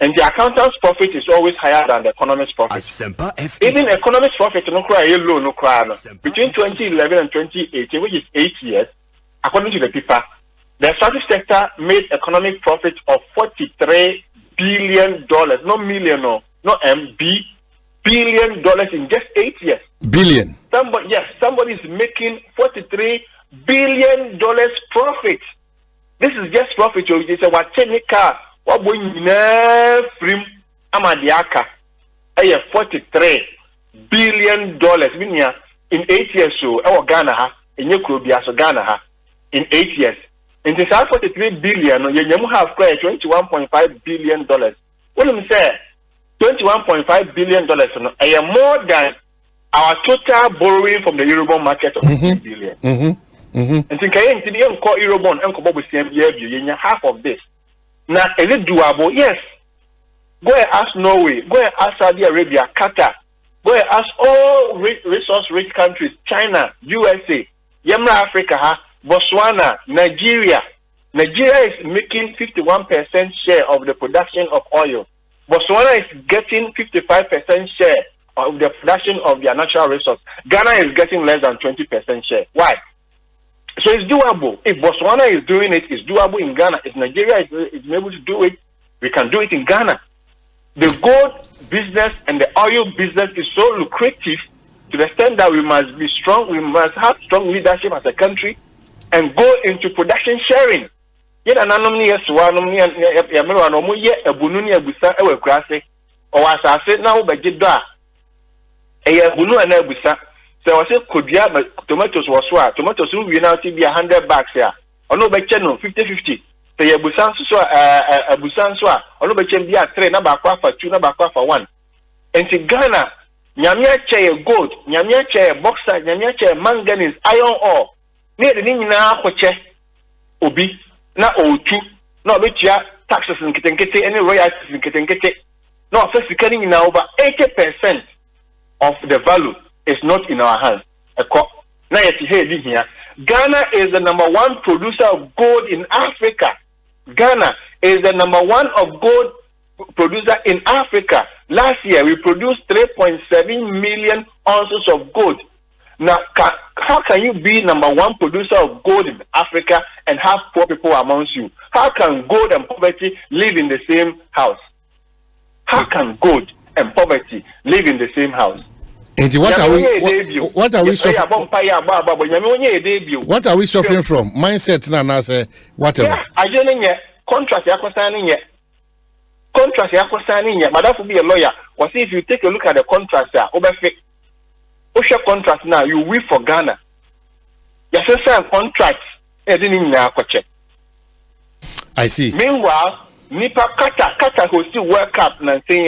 And the accountant's profit is always higher than the economist's profit. Even economist's profit, between 2011 and 2018, which is 8 years, according to the paper, the extractive sector made economic profit of $43 billion, not million, not billion dollars in just 8 years. Billion. Somebody is making $43 billion profit. This is just profit. It's a watenika. What we free amadiaka. $43 billion. In 8 years, so our Ghana in Ukraine, so Ghana in 8 years. In this $43 billion, you have $21.5 billion. What do you say? $21.5 billion more than our total borrowing from the Eurobond market of $15 billion. And think I didn't call Eurobond and come with CMBF, half of this. Now, is it doable? Yes. Go and ask Norway, go and ask Saudi Arabia, Qatar, go and ask all resource-rich countries, China, USA, Yamna Africa, Botswana, Nigeria. Nigeria is making 51% share of the production of oil. Botswana is getting 55% share of the production of their natural resource. Ghana is getting less than 20% share. Why? So it's doable. If Botswana is doing it, it's doable in Ghana. If Nigeria is able to do it, we can do it in Ghana. The gold business and the oil business is so lucrative to the extent that we must be strong, we must have strong leadership as a country and go into production sharing. Yet an anomaly is one or as I said now, by Jeddah, a bunu and Ebusa. So I said, could you tomatoes was what? Tomatoes will be now to be $100 here. Or no by channel 50-50. So you Busan so a Busan so or no by channel 3 number for 2 number for 1. And to Ghana, Nyamia chair gold, Nyamia chair boxer, Nyamia chair manganese, iron ore. Near the Nina Hoche Obi, not O2, not which taxes in Kitenkete, any royalties in Kitenkete. No, first we can now over 80% of the value is not in our hands. Now here, Ghana is the number 1 producer of gold in Africa. Ghana is the number 1 of gold producer in Africa. Last year we produced 3.7 million ounces of gold. Now, how can you be number 1 producer of gold in Africa and have poor people amongst you? How can gold and poverty live in the same house? How can gold and poverty live in the same house? And what are we suffering? What are we suffering from? Mindset na say whatever. Yeah, I don't contract Madam be a lawyer. Was if you take a look at the contract OSHA contract now, you will for Ghana. Yes, contracts. I see. Meanwhile, Nipa Kata who still work up and saying,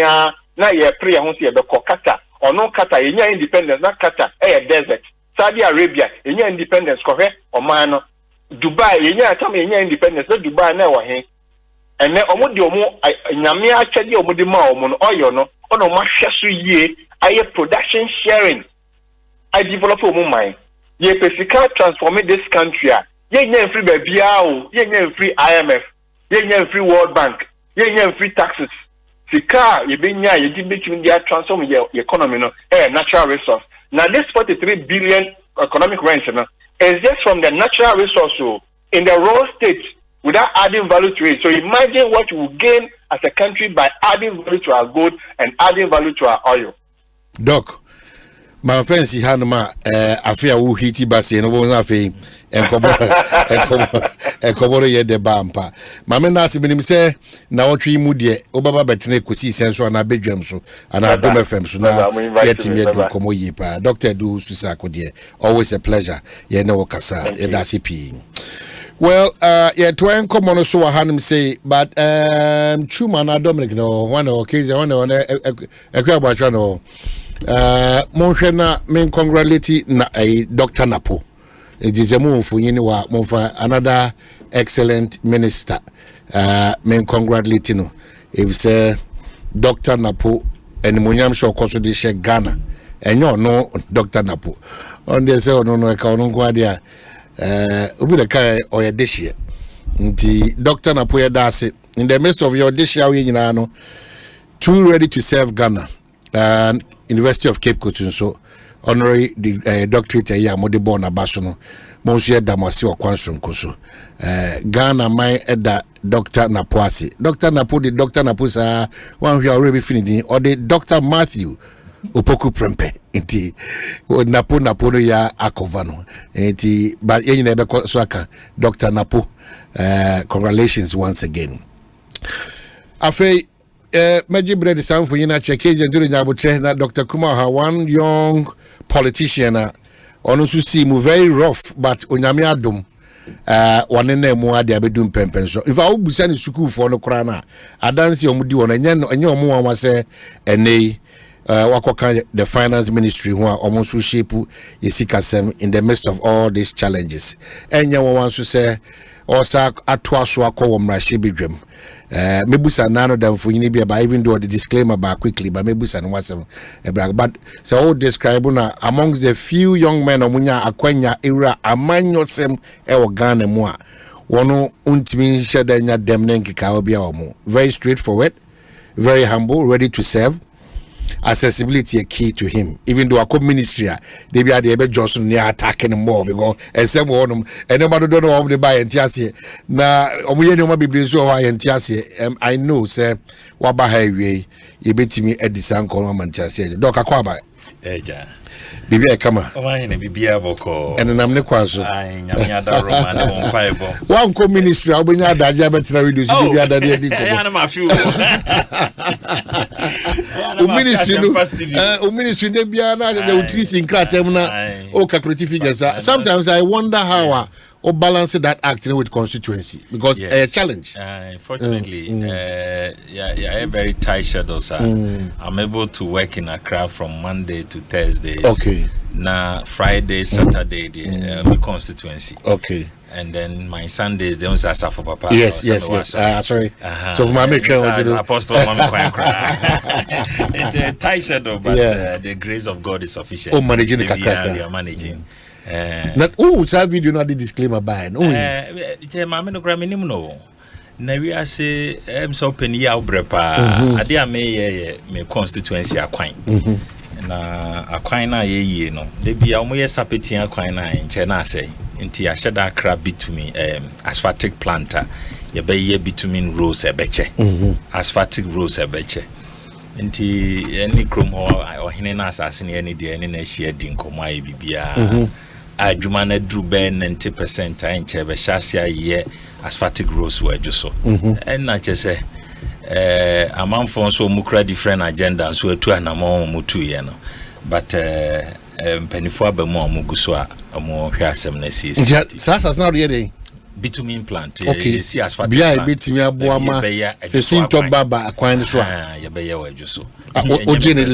na ye prayer who see the Kata or no Kata, yenya independence, not Kata, desert. Saudi Arabia, yenya independence, correct or mano. Dubai, yenya time yenya independence, not Dubai never he. And then Omudi Omo, Nyamia Chadi Omudima Omon, Oyo no, ono Mashasu ye, I production sharing. I develop a mind. Ye pesika transform this country. Ye name free BBAO, ye name free IMF, ye name free World Bank, ye name free taxes. Sika, ye benya, ye did between their transform your economy, no, natural resource. Now this 43 billion economic rent is just from the natural resource in the raw state without adding value to it. So imagine what we will gain as a country by adding value to our gold and adding value to our oil. Doc. My fancy Hanuma, Afia who hiti basi and won't have a Koboro ye de Bampa. Mamma Sibinim say, now 3 Moody, Obaba Betine Kusi Senso and a bedroom so, and our Dome FM so now get him yet to Komo Yipa. Dr. Du Susako dear, always a pleasure. Ye no Kasa, Edasi P. Well, yeah, to come on so Hanum say, but Chumana Dominic no one occasion one on a Kwabena. Monshena men congratulate na Dr. Napo. It is a move for another excellent minister. Men congratulate no. If say Dr. Napo and Munyam show consolidation Ghana. And you know Dr. Napo. On the say no account guardia ubi the kai or this year. Dr. Napo yadase in the midst of your this year we no too ready to serve Ghana. University of Cape Coast so honorary doctorate ya mode born abasono Monsieur Damasi or Kwanson Koso Ghana my eda Dr. Napoasi Dr. Napo the Dr. Napusa one who already finished or the Dr. Matthew Opoku Prempe inti Napo ya akovano inti but yen ebe swaka Dr. Napo congratulations once again Afe Magic bread is sound for you na check agent during na Dr. Kumaha, one young politician on see mu very rough but Yiadom one name mo ade abedum pempen so if I will send school for no krana adansi omudi won enye omo wa say ene wakoka the finance ministry who are almost shape yesikasem in the midst of all these challenges enye won so say osa atwa so akọ mrahye bedwam mebusa nano them for you be about even though the disclaimer back quickly but mebusa no wasem but so all describe na amongst the few young men omunya akwanya era amanyosem e wo Ghana mu a wono untimi sheda nya dem ne nkika obi a omo very straightforward, very humble, ready to serve. accessibility a key to him. Even though Akua ministry, they be at the Johnson near attacking him more because and some one and nobody don't know how they buy and tiasi. Now, we no be so high and tiasi. I know, sir, what by highway, you bet me at the San Column and tiasi. Doc Kwabena. Eja. Bibi kama. Omanhene bibi aboko. And nam ne kwaso. Ai nyamia da Roma ne won paibo. One co ministry obenya adaja betra reduce bibi adade di ko. Ya na ma fi wo. O ministry ne bia na the utrisi nkratem na o calculative figures. Sometimes I wonder how or balance that acting with constituency because a challenge. Fortunately, a very tight schedule, sir. I'm able to work in Accra from Monday to Thursdays. Okay. Now Friday, Saturday, the constituency. Okay. And then my Sundays, they also ask for Papa. Yes. Sorry. So for my make Apostle, it's a tight schedule, but the grace of God is sufficient. Oh, managing the we are managing. That video not the disclaimer by no. Na we are say so penny brepa ade a me constituency akwan na akwan na ye no de bia omo ye sapeti akwan na enche na say nti a sheda kra between asphaltic planter ye be ye between rows ebeche asphaltic rows ebeche nti any chrome or hine na asase ne any de any na hia di nkomo aye bibia adwuma na dru be 90% enche be hyasia ye asphaltic roads were just so and na che amanfo so mukra different agenda so etu anamo mutu ye no but penifo abemu omugu so a omo hwe asem na sie sasa na re dey bitumen plant okay. See asphaltic plant bia bitimi aboama se sinto baba akwan so a ye be ye wa so ogene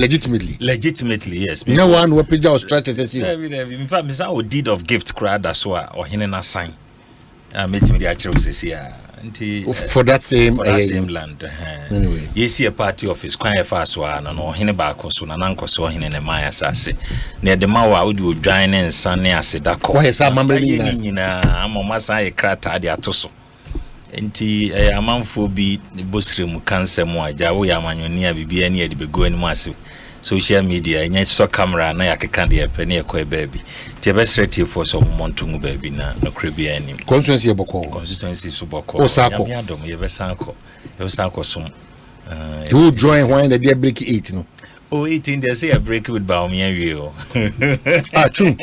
legitimately yes no one will page our structures as you in fact me say o deed of gift crowd so a ohene na sign meet me the actual for that same land anyway you see a party office quite fast one no hene ba koso na nankoso hene ne maya sase na de ma wa odi odwan ne nsa ne aseda ko why say mamre nyina amoma san e krata de atoso enti amanfo bi bosire mu kanse mu aja wo ya amanyoni a bibia ne de bego ani mu ase social media nya so camera na yakeka de epe ne ekọ baby ti be straight for so montungu baby na no krebia ani constituency so boko Yiadom ye be sanko so you join when the day break 8 no 18 they say a break with Boakyewaa chum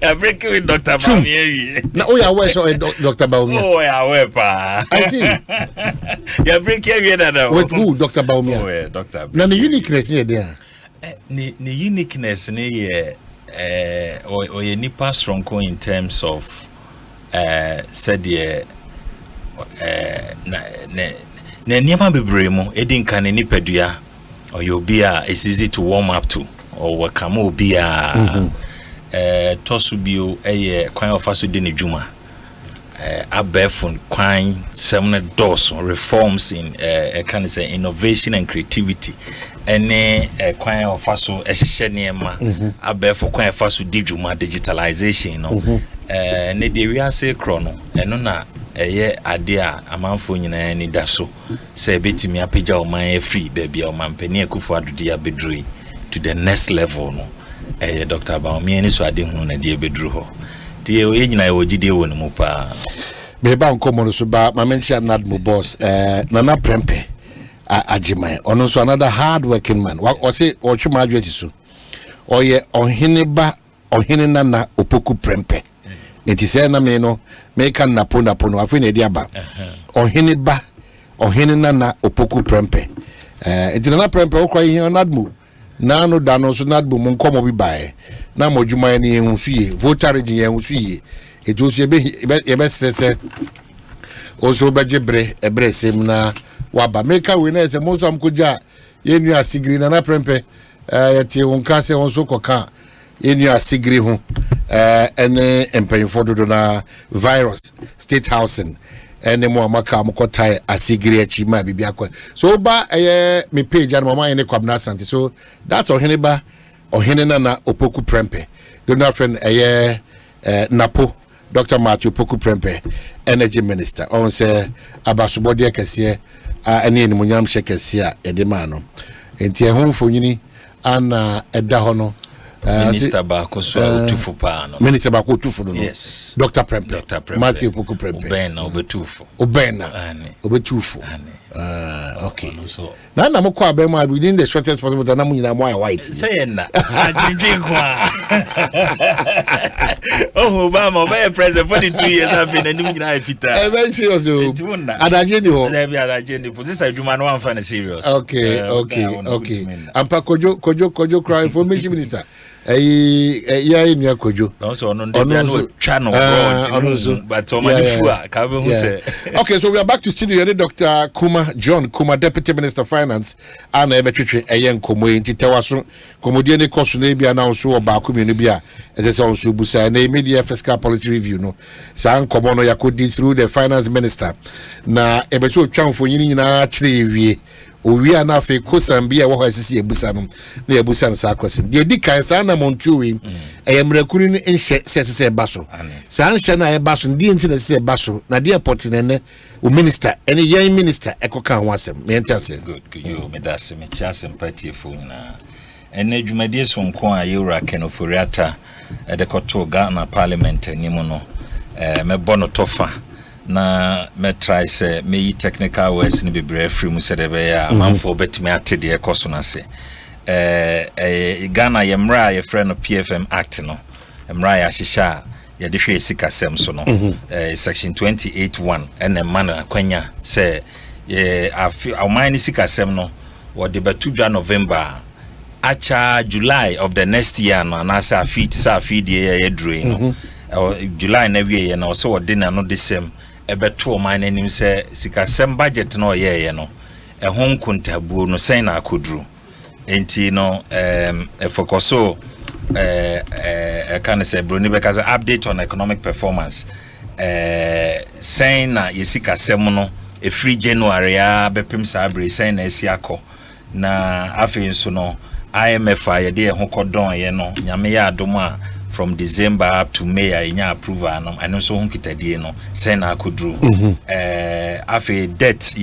a break with Dr. Boakyewaa na o ya we so Dr. Boakyewaa oh ya we pa I see ya break here na with who Dr. Boakyewaa oh yeah Dr. na the uniqueness here there the uniqueness ne ye or ye nipa strong in terms of said ye na nipa bebre mu edinka ne nipadua or you be it's easy to warm up to or welcome obi tosubio kwan ofaso de ne djuma abefun kwan seven doors reforms in can say innovation and creativity ene kwan ofaso ehye niema abefun kwan ofaso di djuma digitalization no ne de wi ase kro no eno na ade a amanfo nyina ni da so se betimi apagya oman free baby oman pani akufo adodi abedroi to the next level no Dr. Boakyewaa so ade hu na de bedru ho tie o nyina wo gide wo no mu pa be ba nkomo so ba ma mention nadmo boss nana prempe agimai ono so another hard working man o say o twema adwati so oye ohene nana opoku prempe nti se na me no me kan napo no afi na edi aba ohene nana opoku prempe nti nana prempe okwa ihe nadmo na no da no so nadmo mo nkomo bi bae na modwuma ne ehun so ye voter region ehun so ye ejo so ebe stress oso bejebre ebre sem na waba meka we na se mo so amkoja yenu asigiri na prempe yete wonka se won so koka yenu asigiri ho ene empanyfo dodo na virus state housing ene mo amaka amkotai asigiri achi ma bibia kwa so ba me page and mama ene Kwabena Asante so that's ohene na opoku prempe donor friend napo Dr. Matthew Opoku Prempe energy minister on say abasobode kese ene ni munyam hye kese a edema no enti ehon fonyini ana eda ho no Minister Bako so tufu pa no. Minister Bako tufu no. Yes. Dr. Prempe. Matthew Poku Prempe. Obena obetufu. Obena. Obetufu. Okay. Na mo kwa be ma within the shortest possible time na mo nyina mo white. Say na. Ajinjin kwa. Oh, Obama obey president for the 2 years after na nim nyina fita. Very serious o. Adaje ni ho. There be adaje ni. This adwuma no am serious. Okay. Ampa kojo cry information minister. Yeah, in your kojo. Also, on the channel, but okay, so we are back to studio. Dr. John Kuma, Deputy Minister of Finance, and Ebetriche Ayen Komo in Titawasu, Comodian Kosunabia now so about Communibia, as it's also Busa, and a media fiscal policy review. No, San Komono Yakudi through the finance minister. Na Ebetu Chang for Yin actually. We are now for Kosambia, what I see a busanum, near Busan Sarkozy. The Dika is Anna Montui, I am recruiting in Sessa Basso. Sanshana Basso, the internet say Basso, Nadia Potinene, minister, any young minister, Ekokan was him, good, you made us a chance and party for and Nejumadias from Kwa Yura Kenofuriata at the Koto Ghana Parliament, Nimono, me bono tofa. Na me try say me technical words ni bebre free mu se de be ya manfo betime atede e koso na se Ghana yemra ye friend no PFM Act no emra ya hihya ye de hwe sikasem so no section 28(1) ene man akwanya say ye amani sikasem no wo de betudwa November acha July of the next year no na say afit ye dure no July na wie ye no so wo de na no the same ebeto man anim say sikasem budget no ye no ehon kontabuo no sen na akodru enti no focuso can say broni because update on economic performance sen na yesikasem no e free January ya bepem sabre sen na esiako na afei so no IMF ya de ehon kodon ye no nyame ya adom a from December up to May I approval no I know so hunkitadie no say na akudru afi debt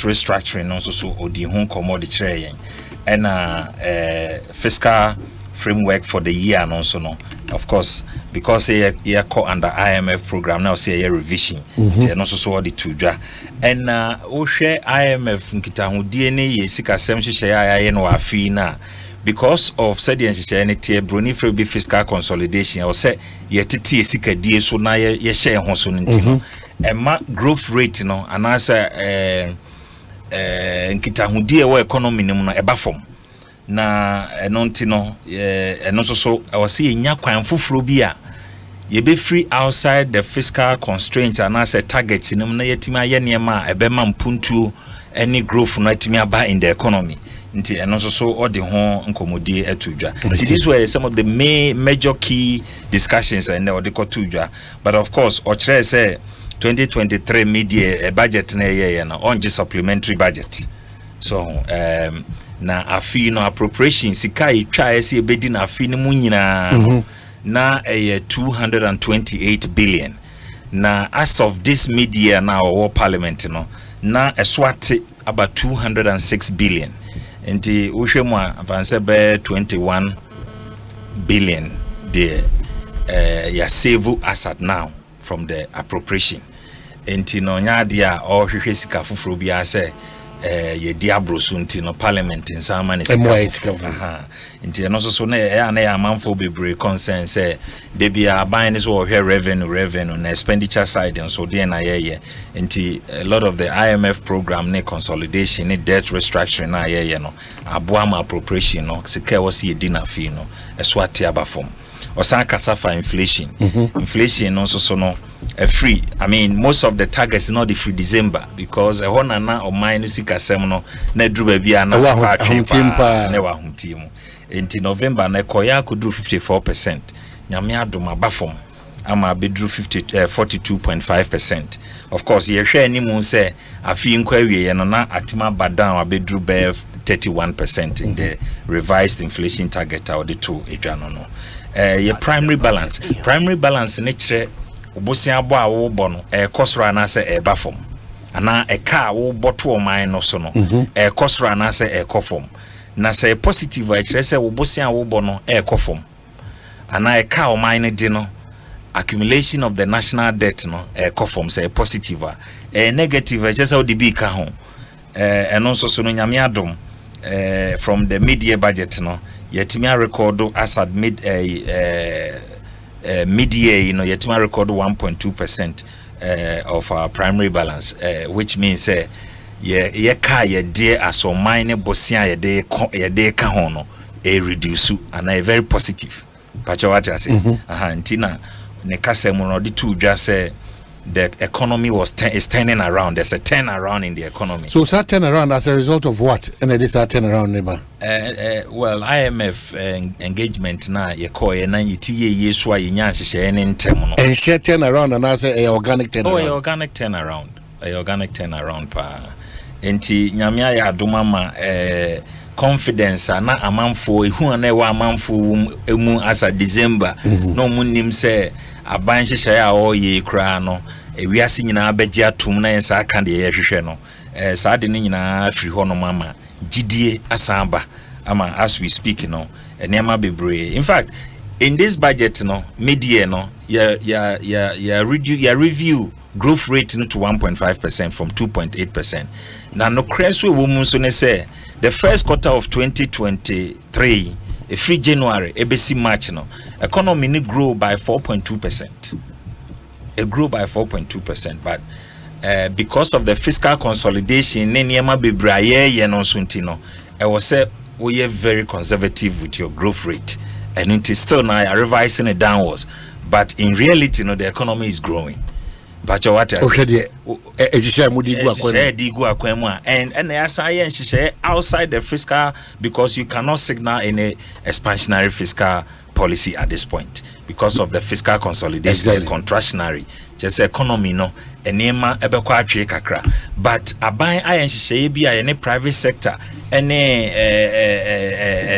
restructuring no so odi hun commodity trade and fiscal framework for the year no so no of course because ye call under IMF program now say a revision no so the tudwa and o share IMF nkitahudie ne ye sika sem hye ya no afi na because of sediency broni for be fiscal consolidation or say yetiti sika die so na ye share ho so ntino emma growth rate no anasa nkitahudie wo economy nim no eba fom na eno ntino eno so o say nya kwan foforo bi a ye be free outside the fiscal constraints anasa targets nim na yetimi aye niema ebema mpuntu any growth no yetimi aba in the economy nti eno so odi ho nkomodie atudwa. These were some of the major key discussions and the kotudwa, but of course ochre say 2023 media budget na ye na on supplementary budget so na afi no appropriation sika itwa ese ebedi na afi no munyina na 228 billion na as of this media na our parliament no na eswate about 206 billion enti uhwemu avance be 21 billion the ya save as at now from the appropriation enti no nyade a ohwehwe sika foforo bia se ye diabroso enti no parliament in sama ne sika enti no so na ya manfo bebre concern say de bia aban is wo hwe revenue na expenditure side and so there na ye enti a lot of the IMF program ne consolidation ne debt restructuring na ye no aboama appropriation no sika was ye dina fi no eso ate abafom osan kasa for inflation inflation no so no free I mean most of the targets not the free December because a hona na o minus sikasem no na dru bia na kwa atwempa na wa huntimu enti November na koya kudu 54% nyame adom abafom ama bedru 42.5%. Of course ye hwe animu se afi nkwa wie no na atima badan abedru be 31% in the revised inflation target or the two edwano no your primary balance ne kire obosia abo a wo bo no kosoro na se bafom ana eka wo boto o man no so no kosoro na se ekofom na say positive I say wo bosia wo bo no e kofom ana e ka o mine de no accumulation of the national debt no e kofom say positive negative I just how the big ka ho and also so no nyame adom from the mid-year budget no yetimi record as at mid-year yetimi record 1.2% of our primary balance which means ye ka ye de aso mine bosia ye de ka ho no reduce and a very positive pacha what I say ntina ne kasa mu no de to dwa say the economy is turning around. There's a turn around in the economy. So that turn around as a result of what? And it is a turn around, neighbor. Well, IMF engagement na ye call ye na ye so ye nya hye ne ntem no. And share turn around and as a organic turn around. Oh, organic turn around. A organic turn around pa. Enti nyamia ya adoma ma confidence na amanfo ehu na wa amanfo emu as a December no munim say aban hyehyɛ a ɔyɛ kra no ewiase nyinaa bɛgye atom na yɛsa aka de yɛhwehwɛ no saa de ne nyinaa firi hɔ no mama gidie asamba ama as we speak no enema bebree. In fact, in this budget no mid-year no review growth rate no to 1.5% from 2.8%. Na no kreso wo mu so ne say the first quarter of 2023 free January ebesi March no economy ni grow by 4.2%. It grew by 4.2%, but because of the fiscal consolidation ne niema bebraye ye no suntino I was say we are very conservative with your growth rate and it is still now revising it downwards, but in reality no the economy is growing. But what I say and outside the fiscal, because you cannot signal any expansionary fiscal policy at this point because of the fiscal consolidation contractionary just economy no enema ebekwa atwe kakra, but aban ayenhye bi any private sector any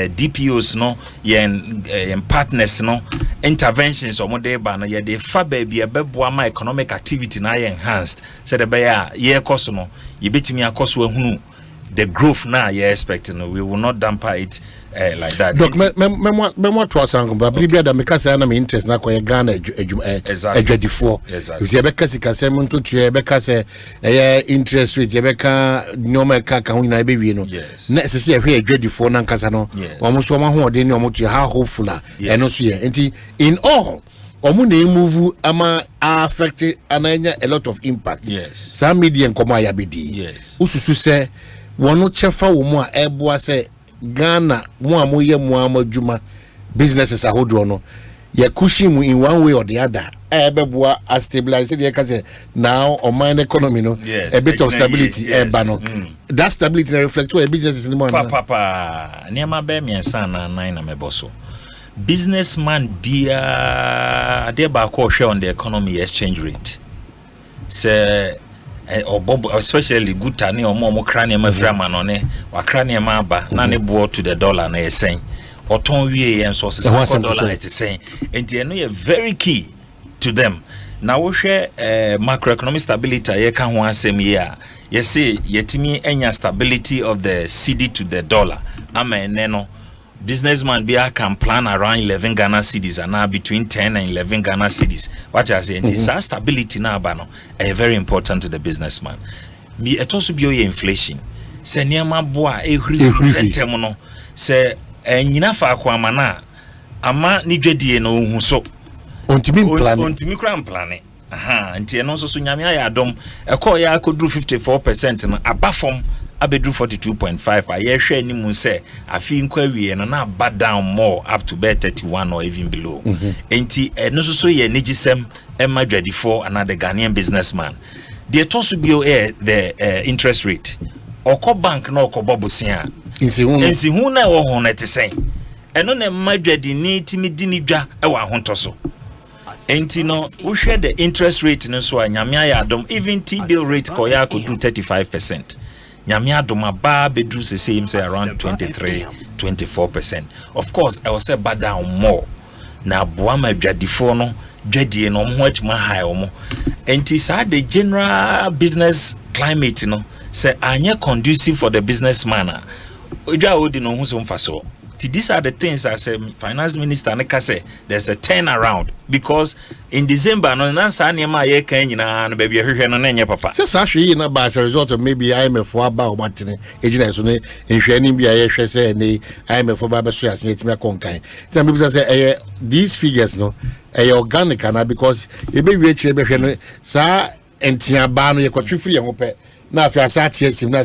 DPOs no yen partners no interventions or model ba no ye de fa ba bi ebeboa ma economic activity na enhanced said the bear ye cost no ye betimi akoso ahunu the growth now you're expecting, we will not damper it like that. Doc, me to asango ba bibia da meka say na me interest na koye Ghana edwadifo. You see beka sika say monto tue beka say interest rate beka nyoma ka ho nyina be wi no. Na sese e hwe edwadifo na nkasa no. Omo so ma ho ode ni omo tue how hopeful eno so ye. Enti in all omo na move ama affect ananya a lot of impact. Some media nkomo ayabedi. Ususu say wono chefa wo mu a eboa say Ghana mo amoye mo amadwuma businesses ahodo no ye kushi mu in one way or the other ebeboa a stabilize the say now on my economy no a bit of stability no that stability reflect to businesses in the morning papa niam be miensa na nine na meboso businessman bia ade ba ko hwe on the economy exchange rate say or bob especially good tani or more cranium frama no ne wa cranium aba na ne bo to the dollar na yesen or ton wie and so dollar it is saying and you know very key to them now we share macroeconomic stability ye kan ho asem here you say yetimi enya stability of the cedi to the dollar amen no businessman be can plan around 11 Ghana cedis and now between 10 and 11 Ghana cedis. What I say, this stability now, bano, very important to the businessman. Me, it also be inflation. Se niama boa temono. Se nyina fa kwa mana ama ni dwedie no hu so. Ontimi kran plane. Aha, nti eno so nyame ayadom. Ekọ ya akodru 54% no abafom. Abedru 42.5 ayehwe ni mu se afi nkwa wie no na bad down more up to bet 31 or even below enti no so ye nigisem emadwadifo another Ghanaian businessman the tosu bio the interest rate oko bank na oko bobosia ensi hu na wo ho na tesen eno na madwadi ni timi dini dwa e wa hontoso enti no wo hwe the interest rate no so anyame ayadom even T-bill rate ko ya ko do 35%. Nyamia doma ba bedru say around 23-24%. Of course, I will say bad down more. Na boama dwadifo no dwadie no mo hachima high omo. Enti sa the general business climate no say anya conducive for the businessman. Oja odi no hu so mfa so. These are the things as a finance minister Neka say there's a turnaround because in December no nansa niema ye kan nyina no baby hwehwe no na papa. Since actually na as a result of maybe IMF for about matine ejina so ne nhwani bia ye hwe say ne IMF for baba so ase etimi akonkan. Some people say these figures no organic na because e be wi chire be hwe no sa entia ba no ye kwatwe free ho pe. Now, if you are satisfied,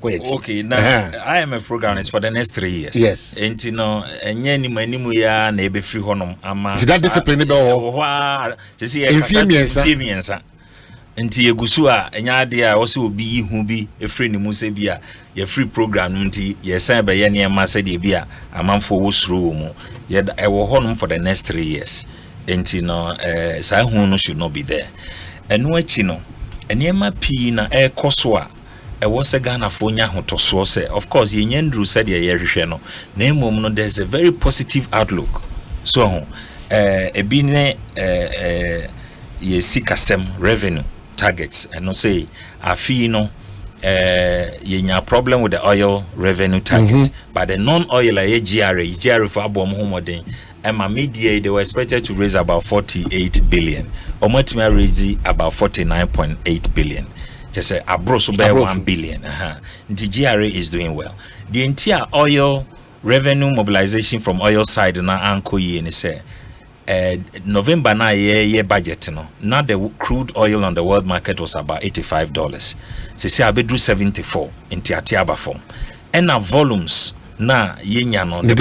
okay, now IMF program is for the next 3 years. Yes. And you know, and any ya na ebe free honum ama. To that discipline be ho. Just see influence. Nti yegusu a enya ade a wo se obi hu bi e free ni mu se bi a ye free program nti ye san be ye ne ma se de bi a amanfo wo suro mu. Ye e wo honum for the next 3 years. Nti no sa hu no should not be there. Enu achi no Eniema pi na koso a ewo se Ghana fo nya hotoso se of course ye nyandru said ye hwehwe no na emom no there's a very positive outlook so ebi ne ye sikasem revenue targets and no say afi no ye nya problem with the oil revenue target but the non-oil ye GRA for abom homoden Emma media they were expected to raise about 48 billion. Omotima raise about 49.8 billion. Just say abroso by 1 billion. The GRA is doing well. The entire oil revenue mobilization from oil side na anko ye ni say November na ye budget no. Now the crude oil on the world market was about $85. Say abedru 74 in tiaba form. And now volumes na yenya no the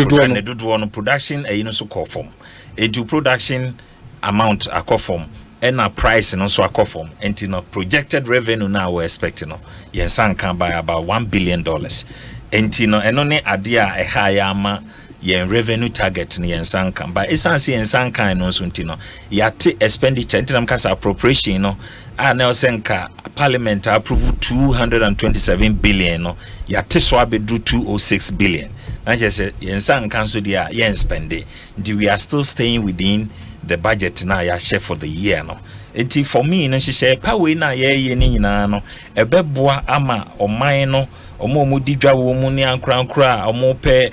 production so call form into production amount a form and a price and also a form and no projected revenue now we're expecting no yensan can buy about $1 billion and no enone adia a higher ama yen revenue target ni yensan can buy esansi yensan kan no so ntino yate expenditure ntinam kasa appropriation no now senka parliament approve 227 billion no yate so abedru 206 billion and just yensan cancel dia yen spend it we are still staying within the budget na ya share for the year no enti for me no share power na ye ni nyina no ebeboa ama oman no omo di dwa wo mu ni ankra omo pe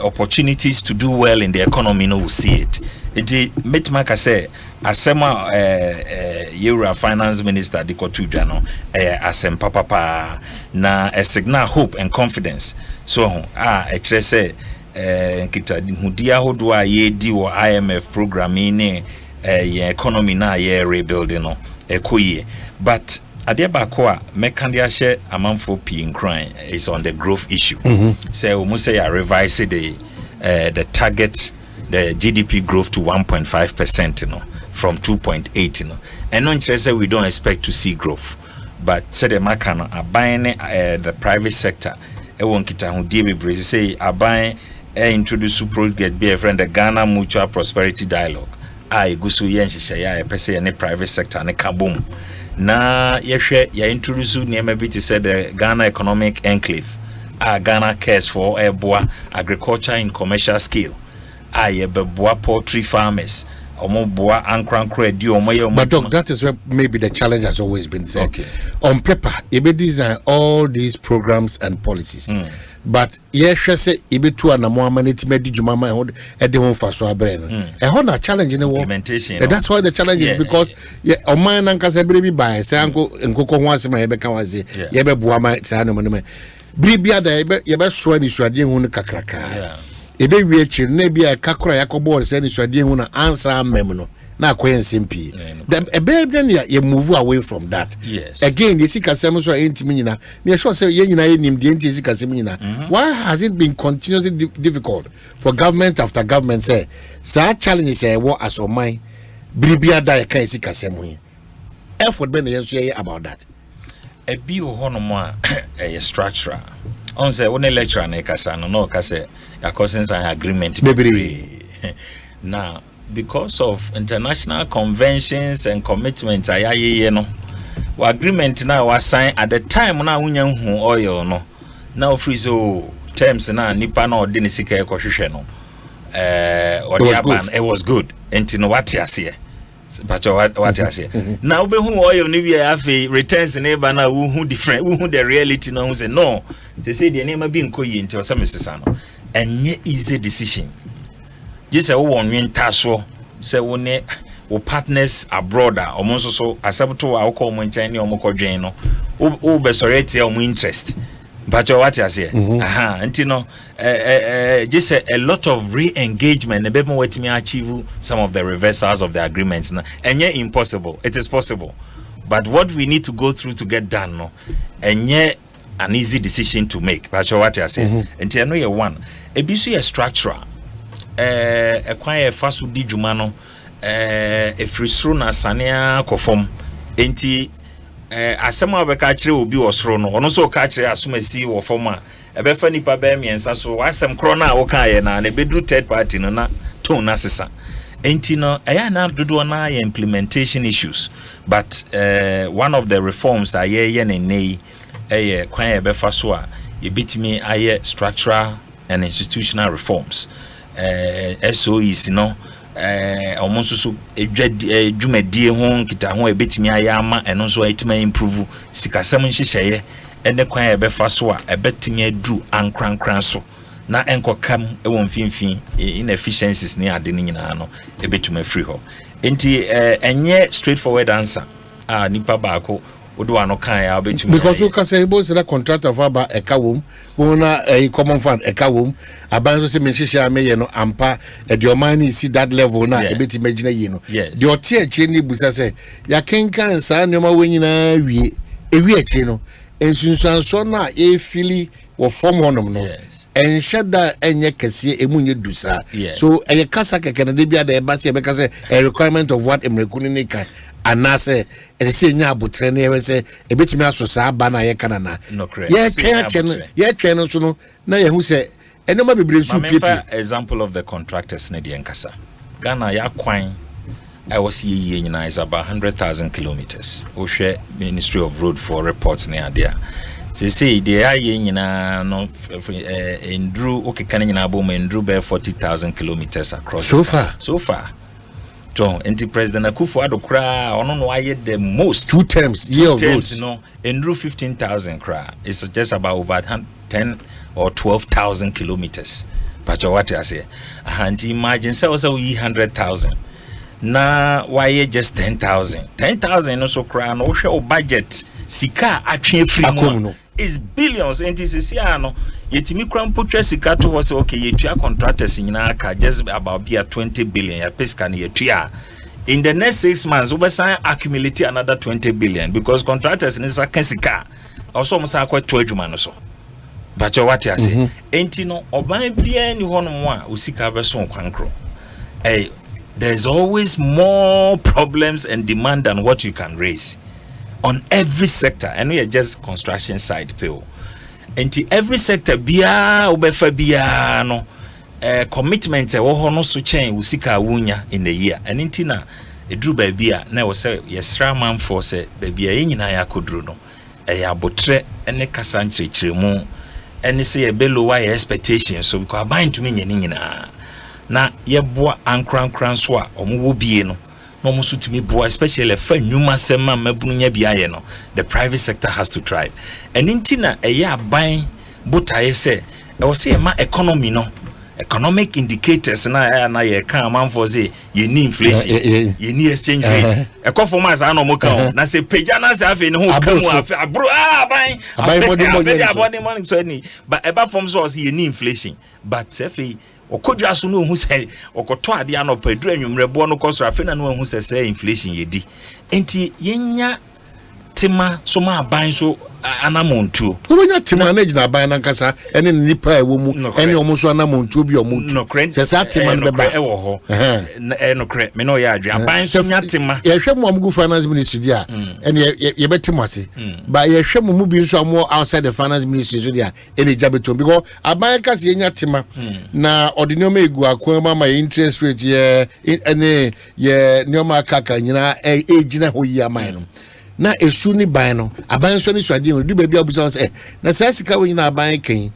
opportunities to do well in the economy no will see it Mitmaka say Asema Euro finance minister di kotudwa no Asempa papa na a signal hope and confidence so ekire say nkita hudia hodwa ye di wo IMF program ni ye economy na ye rebuilding no ekoye but adeba ko a mekandia hye amanfo pi nkran is on the growth issue say we must say revise the target the GDP growth to 1.5%, from 2.8, And non say we don't expect to see growth. But said the makano are buying the private sector. E won kita hu die bebre say are buying introduce project be a friend the Ghana Mutual Prosperity Dialogue. Gusu yen hihye pese any private sector ne kabum. Na yehwe ya introduce niam bi to say the Ghana Economic Enclave. Ghana cares for agriculture in commercial scale. Beboa poultry farmers. But that is where maybe the challenge has always been said. Okay. On paper, you design all these programs and policies. But yes, say ibe na mo amaneti medi juma e de hon fa so abrɛ no. E ho na challenge in the implementation. That's why the challenge is because o man nan kasa bere bi buy say nkoko ho asema ye be ka waze ye be boa ma say no me. Bribia da ye be so ani suade hu no kakraka. Ebe wie chi na bia kakora yakobo say ani suade hu na answer mem no. Na akwensim pi. The then you move away from that. Yes. Again, you see kasem so entimi nyina. Me sure say ye nyina enim de enti see kasem nyina. Why has it been continuously difficult for government after government say challenge say what as on mine bribia da kan see kasem hu. Effort be na yen so about that. E bi wo hono mo a structure. On say one lecturer na kasa no kasa ya consent agreement. Now because of international conventions and commitments no agreement now was signed at the time na unya hu oil no now free so terms na nipa na odi ne sika e kohwehwe no it was good enti no what ase But what I say now, be who oil ni afi returns neighbor na who different who the reality no say no. They say the name be nko yi nti o some sesano. Enye easy decision. You say who won win taso say wo ne wo partners abroad omo so asabto a wo ko mo nchen ne omo kodwen no wo be sorry tie omo interest. But what I say, and you know, just a lot of re-engagement. The people wait me achieve some of the reversals of the agreements, and yet impossible. It is possible, but what we need to go through to get done, no, and yet an easy decision to make. But what I say, and you know, you one, a busy a structure, a quiet fast di jumano, a free sruna sania conform, enti. Asema obeka kire obi osoro no ono so ka kire asomasi wo forma ebe fa nipa ba miensa so wasem kro na wo ka ye na bedru third party no na ton na sesa enti no eya na dodo na ye implementation issues but one of the reforms aye ne nei kwan ye be fa so a ye bitimi aye structural and institutional reforms SOEs no almost so dwumadie ho nkita ho ebetimi ayama eno so etima improve sikasam nhyehyeye ene kwan ebefa so a ebetimi adu ankrankran so na enkokam ewon finfin inefficiencies ne ade ne nyina no ebetuma free ho enti enye straightforward answer nipa baako odo ano kan ya obetumi because you can say both the contractor for ba ekawom wona common fund ekawom aban so say menhyehyɛ me ye no ampa the omani see that level na ebetimi agina yi no the ote achi ni busa say ya kenkan sa nneoma wenyina wie ewi achi no ensunsuanso na efili wo form honom no enhyada enye kese emunye dusa so eye kasa keke na de bia da eba se ebe kase a requirement of what emrekuni ne kan anase ese nya abotre na ye se ebetimi aso sa ba na ye kanana ye twen no so no na ye hu se enema bebre su piepi example of the contractors na de nkasa Ghana ya kwan I was ye nyina is about 100,000 kilometers ohwe Ministry of Road for reports na there say they are nyina no endru okekana nyina abo endru be 40,000 kilometers across so far John, President Akua kra ono no aye the most 2 times year of roads no endru 15,000 kra it's just about over 10 or 12,000 kilometers but what I say and imagine say also 100,000 na why just 10,000 no so kra no hwe budget sika atwe free mo is billions and this is no yetimi kram potwa sika to ho say okay yetua contractors nyina ka just about be 20 billion ya peska na yetua in the next 6 months we sign accumulate another 20 billion because contractors ni saka sika also mo say akwa to adwuma no so but what you say enti no oban bia ni ho no mo a osika be so kwankro there's always more problems and demand than what you can raise on every sector and we are just construction side people and every sector bia obefa bia no commitment wo ho no so chen usika wunya in the year and intina edru ba bia na wo say yesra man for say ba bia nyina ya kodru no ya botre ene kasa nchirechiremu ene say e below why expectations so because aban to me nyina na yeboa ankrankran so a omo bie no no mo sutumi boa especially fa nyuma sema mabunu nya bia ye no the private sector has to thrive and intina eya aban botaye se e wo se ma economy no economic indicators na ye kan man for say ye ni inflation ye ni exchange rate e ko form as no mo kan na se peja na se afi ni ho kan mu afi abro aban money so ni but eba form so ye ni inflation but se okodwa so no hu se okoto ade anopa dura nwumrebo no koso afi na no hu se inflation yedi enti yenya tema so ma aban so anamontuo obonya tema na gina aban na nkasa ene nipa ewo mu ene omo so anamontuo bi omo se sa tema no beba ewo ho no kre me no ya adwe aban so nya tema ye hwe mu amgu finance ministry dia ene ye betimo ase ba ye hwe mu bi nso amo outside the finance ministry so dia ene jabeto because aban kase ye nya tema na ordinary egu akwa ma interest rate ye ene ye nyoma akaka nyina gina ho yi aman no na esu ni ban no aban so ni swade o di ba bia busa say na sa sika we nyina aban kan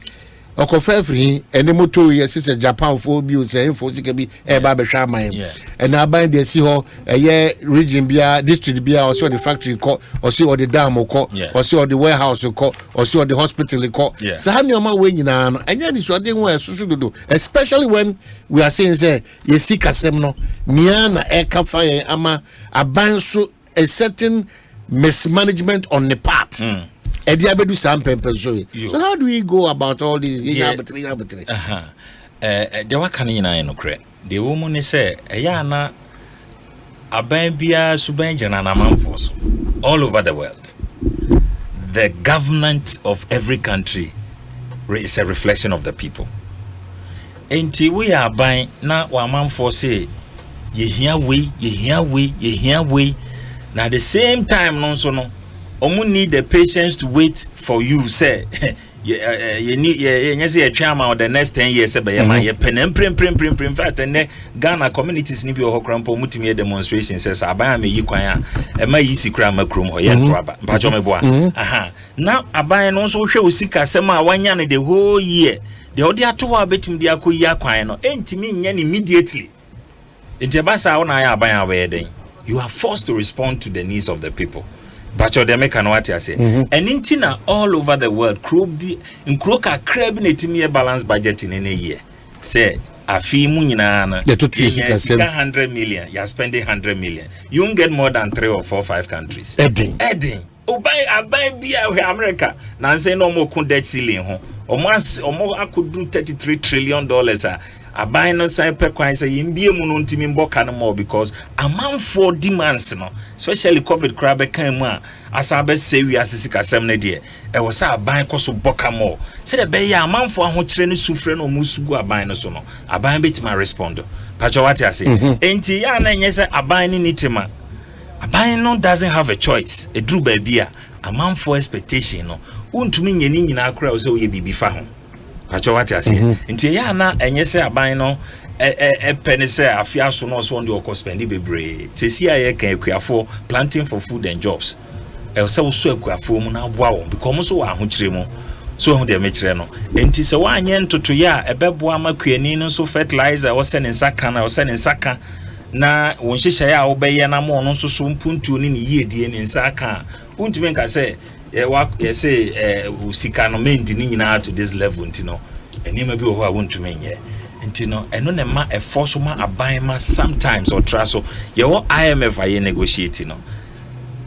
okofa free ene moto ye sise Japan for bi o say info sika bi e ba be hwa man and aban de si ho eye region bia district bia o so the factory ko o so the dam ko o so the warehouse ko o so the hospital ko so ha nyoma we nyina no enya ni so de ho esusu dodo especially when we are saying say ye si kasem no nia na e ka fa ye ama aban so a certain mismanagement on the part. So how do we go about all these? The work no cre. The woman say, "Ayana, abambia subenjana na manfos all over the world. The government of every country is a reflection of the people. Enti we are buying na wa manfos say, ye hear we. Now, at the same time, no, need the patience to wait for you. Say, you need a chairman or the next 10 years. In fact, and Ghana communities need your crampo multimedia demonstration says, I buy me Yukwaya, and my easy crammer crum or Yantraba, Pajomeboa. Aha. Now, I buy and also show Sika Sema 1 year the whole year. The Odia 2 hour betting the Akua Quino, and to me immediately. In Jabasa, on I buy our wedding. You are forced to respond to the needs of the people. But you're the American what I say. And intina all over the world, in Kroka crabbing a balanced budget in a year. Say, a fee munina, 100 million, you're spending 100 million. You won't get more than 3 or 4 or 5 countries. Edding. Oh, buy beer with America. Now say no more debt ceiling. Or more, I could do $33 trillion. A buy no side per coin say imbie mununti mboka no more because amount for demands no especially COVID crab came as I best say we asisika semne de e was a buy cost boka more say the be amount for ho kire no sufre no musugu aban no so no aban bit ma respond pacho what I say enti ya na nye say aban ni nitima aban no doesn't have a choice e dru ba bia amount for expectation no untumi nyeni nyina akra o say we bibi fa ho pacho what I say nti ya na enye say aban no penny say afia so no so on the spend bebre se si aye kan akuafo planting for food and jobs e say so akuafo mu na aboa won because so wa ho kire mu so hu de me kire no nti se wa anye ntoto ya ebeboa makuani no so fertilizer o se ne nsaka na won hyehyɛ ya wo bɛyɛ na mo no so so mpuntuo ni yiedie ne nsaka untime nka say say usika no mendi ni nyina to this level ntino enima bi wo ho a wontume nyɛ ntino eno ne ma e force ma aban ma sometimes or traso ye wo IMF aye negotiate no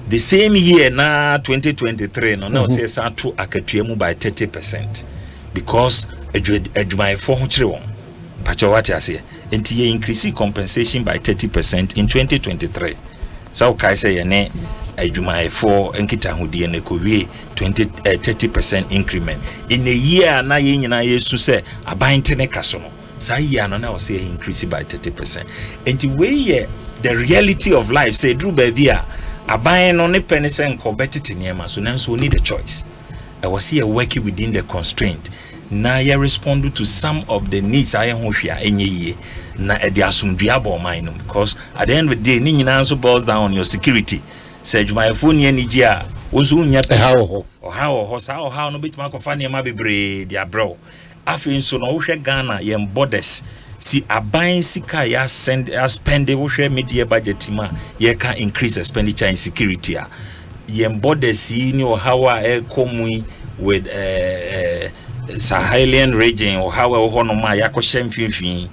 the same year na 2023 no na say sa to akatua mu by 30% because adwumayefo ho kire won pacho what you say enti ye increase compensation by 30% in 2023 so kai say ye ne adwumayefo enkita hodie ne kowie 30% increment in a year na ye nyina yesu say aban tene kaso no say year no na o say increase by 30% enti we the reality of life say drew baby a aban no ne penny say nko betete niema so nanso need a choice I was here working within the constraint na ye respond to some of the needs I ho hwea enye ye na e de asumdua ba o man no because at the end of the day ni nyina so boils down on your security say adwumayefo ni anigi a wozu nya ho sa ho no betima kofa ne ma bebre dia bro afin so no wo hwe Ghana yem borders si aban sika ya spend wo hwe media budget ma ye can increase expenditure in security a yem borders ni o hawa e komui with Sahelian region or how ho no ma yakoshe mfimfin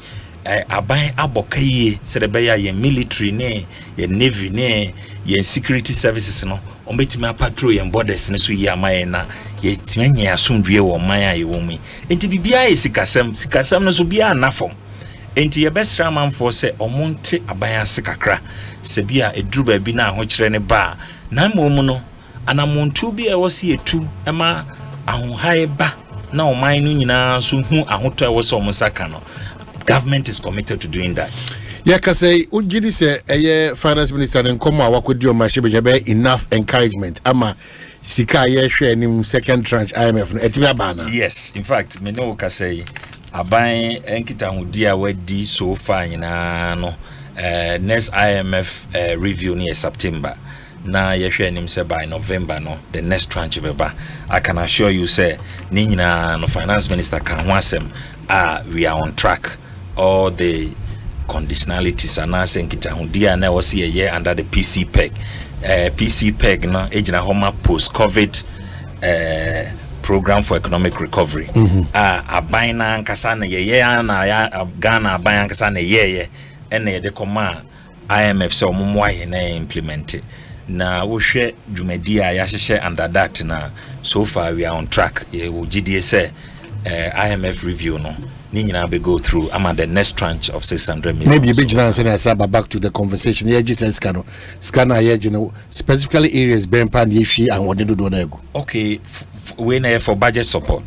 aban abokaye se de be ya ye military ne ye navy ne ye security services no ombetimi patrol ye borders ne so yi amaye na ye timenye asomdue wo man aye wo mu enti bibia ye sikasam no so bia anafom enti ye besra man for se omonte aban asekakra se bia eduru ba bi na ho kire ne ba na momu no anamontu bi e wo se etu ema ahonhae ba na oman no nyina so hu ahoto e wo se omsaka no government is committed to doing that. Yeah, cause ujidi say finance minister and come wakodi o mashebe enough encouragement ama sika ye hwe ni second tranche IMF no etimi abana. Yes, in fact me no ka say aban enkita hudi a wadi so far nyina no next IMF review ni September na yɛhwɛ anim sɛ by November no the next tranche bɛba. I can assure you say ne nyinaa no finance minister kan ho asɛm we are on track. All the conditionalities and as nkitahudi a na wɔse yɛyɛ under the PC PEG. PC PEG no egyina homa post COVID program for economic recovery. Aban na nkasa na yɛyɛ na Ghana aban nkasa na yɛyɛ ɛna yɛde kɔma IMF sɛ ɔmo ayɛ na implement. Na wohwɛ dwumadi a yɛahyehyɛ under that na so far we are on track. Yɛwɔ GDA sɛ IMF review no ni nyina be go through the next tranche of 600 million. Maybe a big chance and I said back to the conversation. Yeah, just scanner here, specifically areas Ben Pan Yifi and what do. Okay, we for budget support.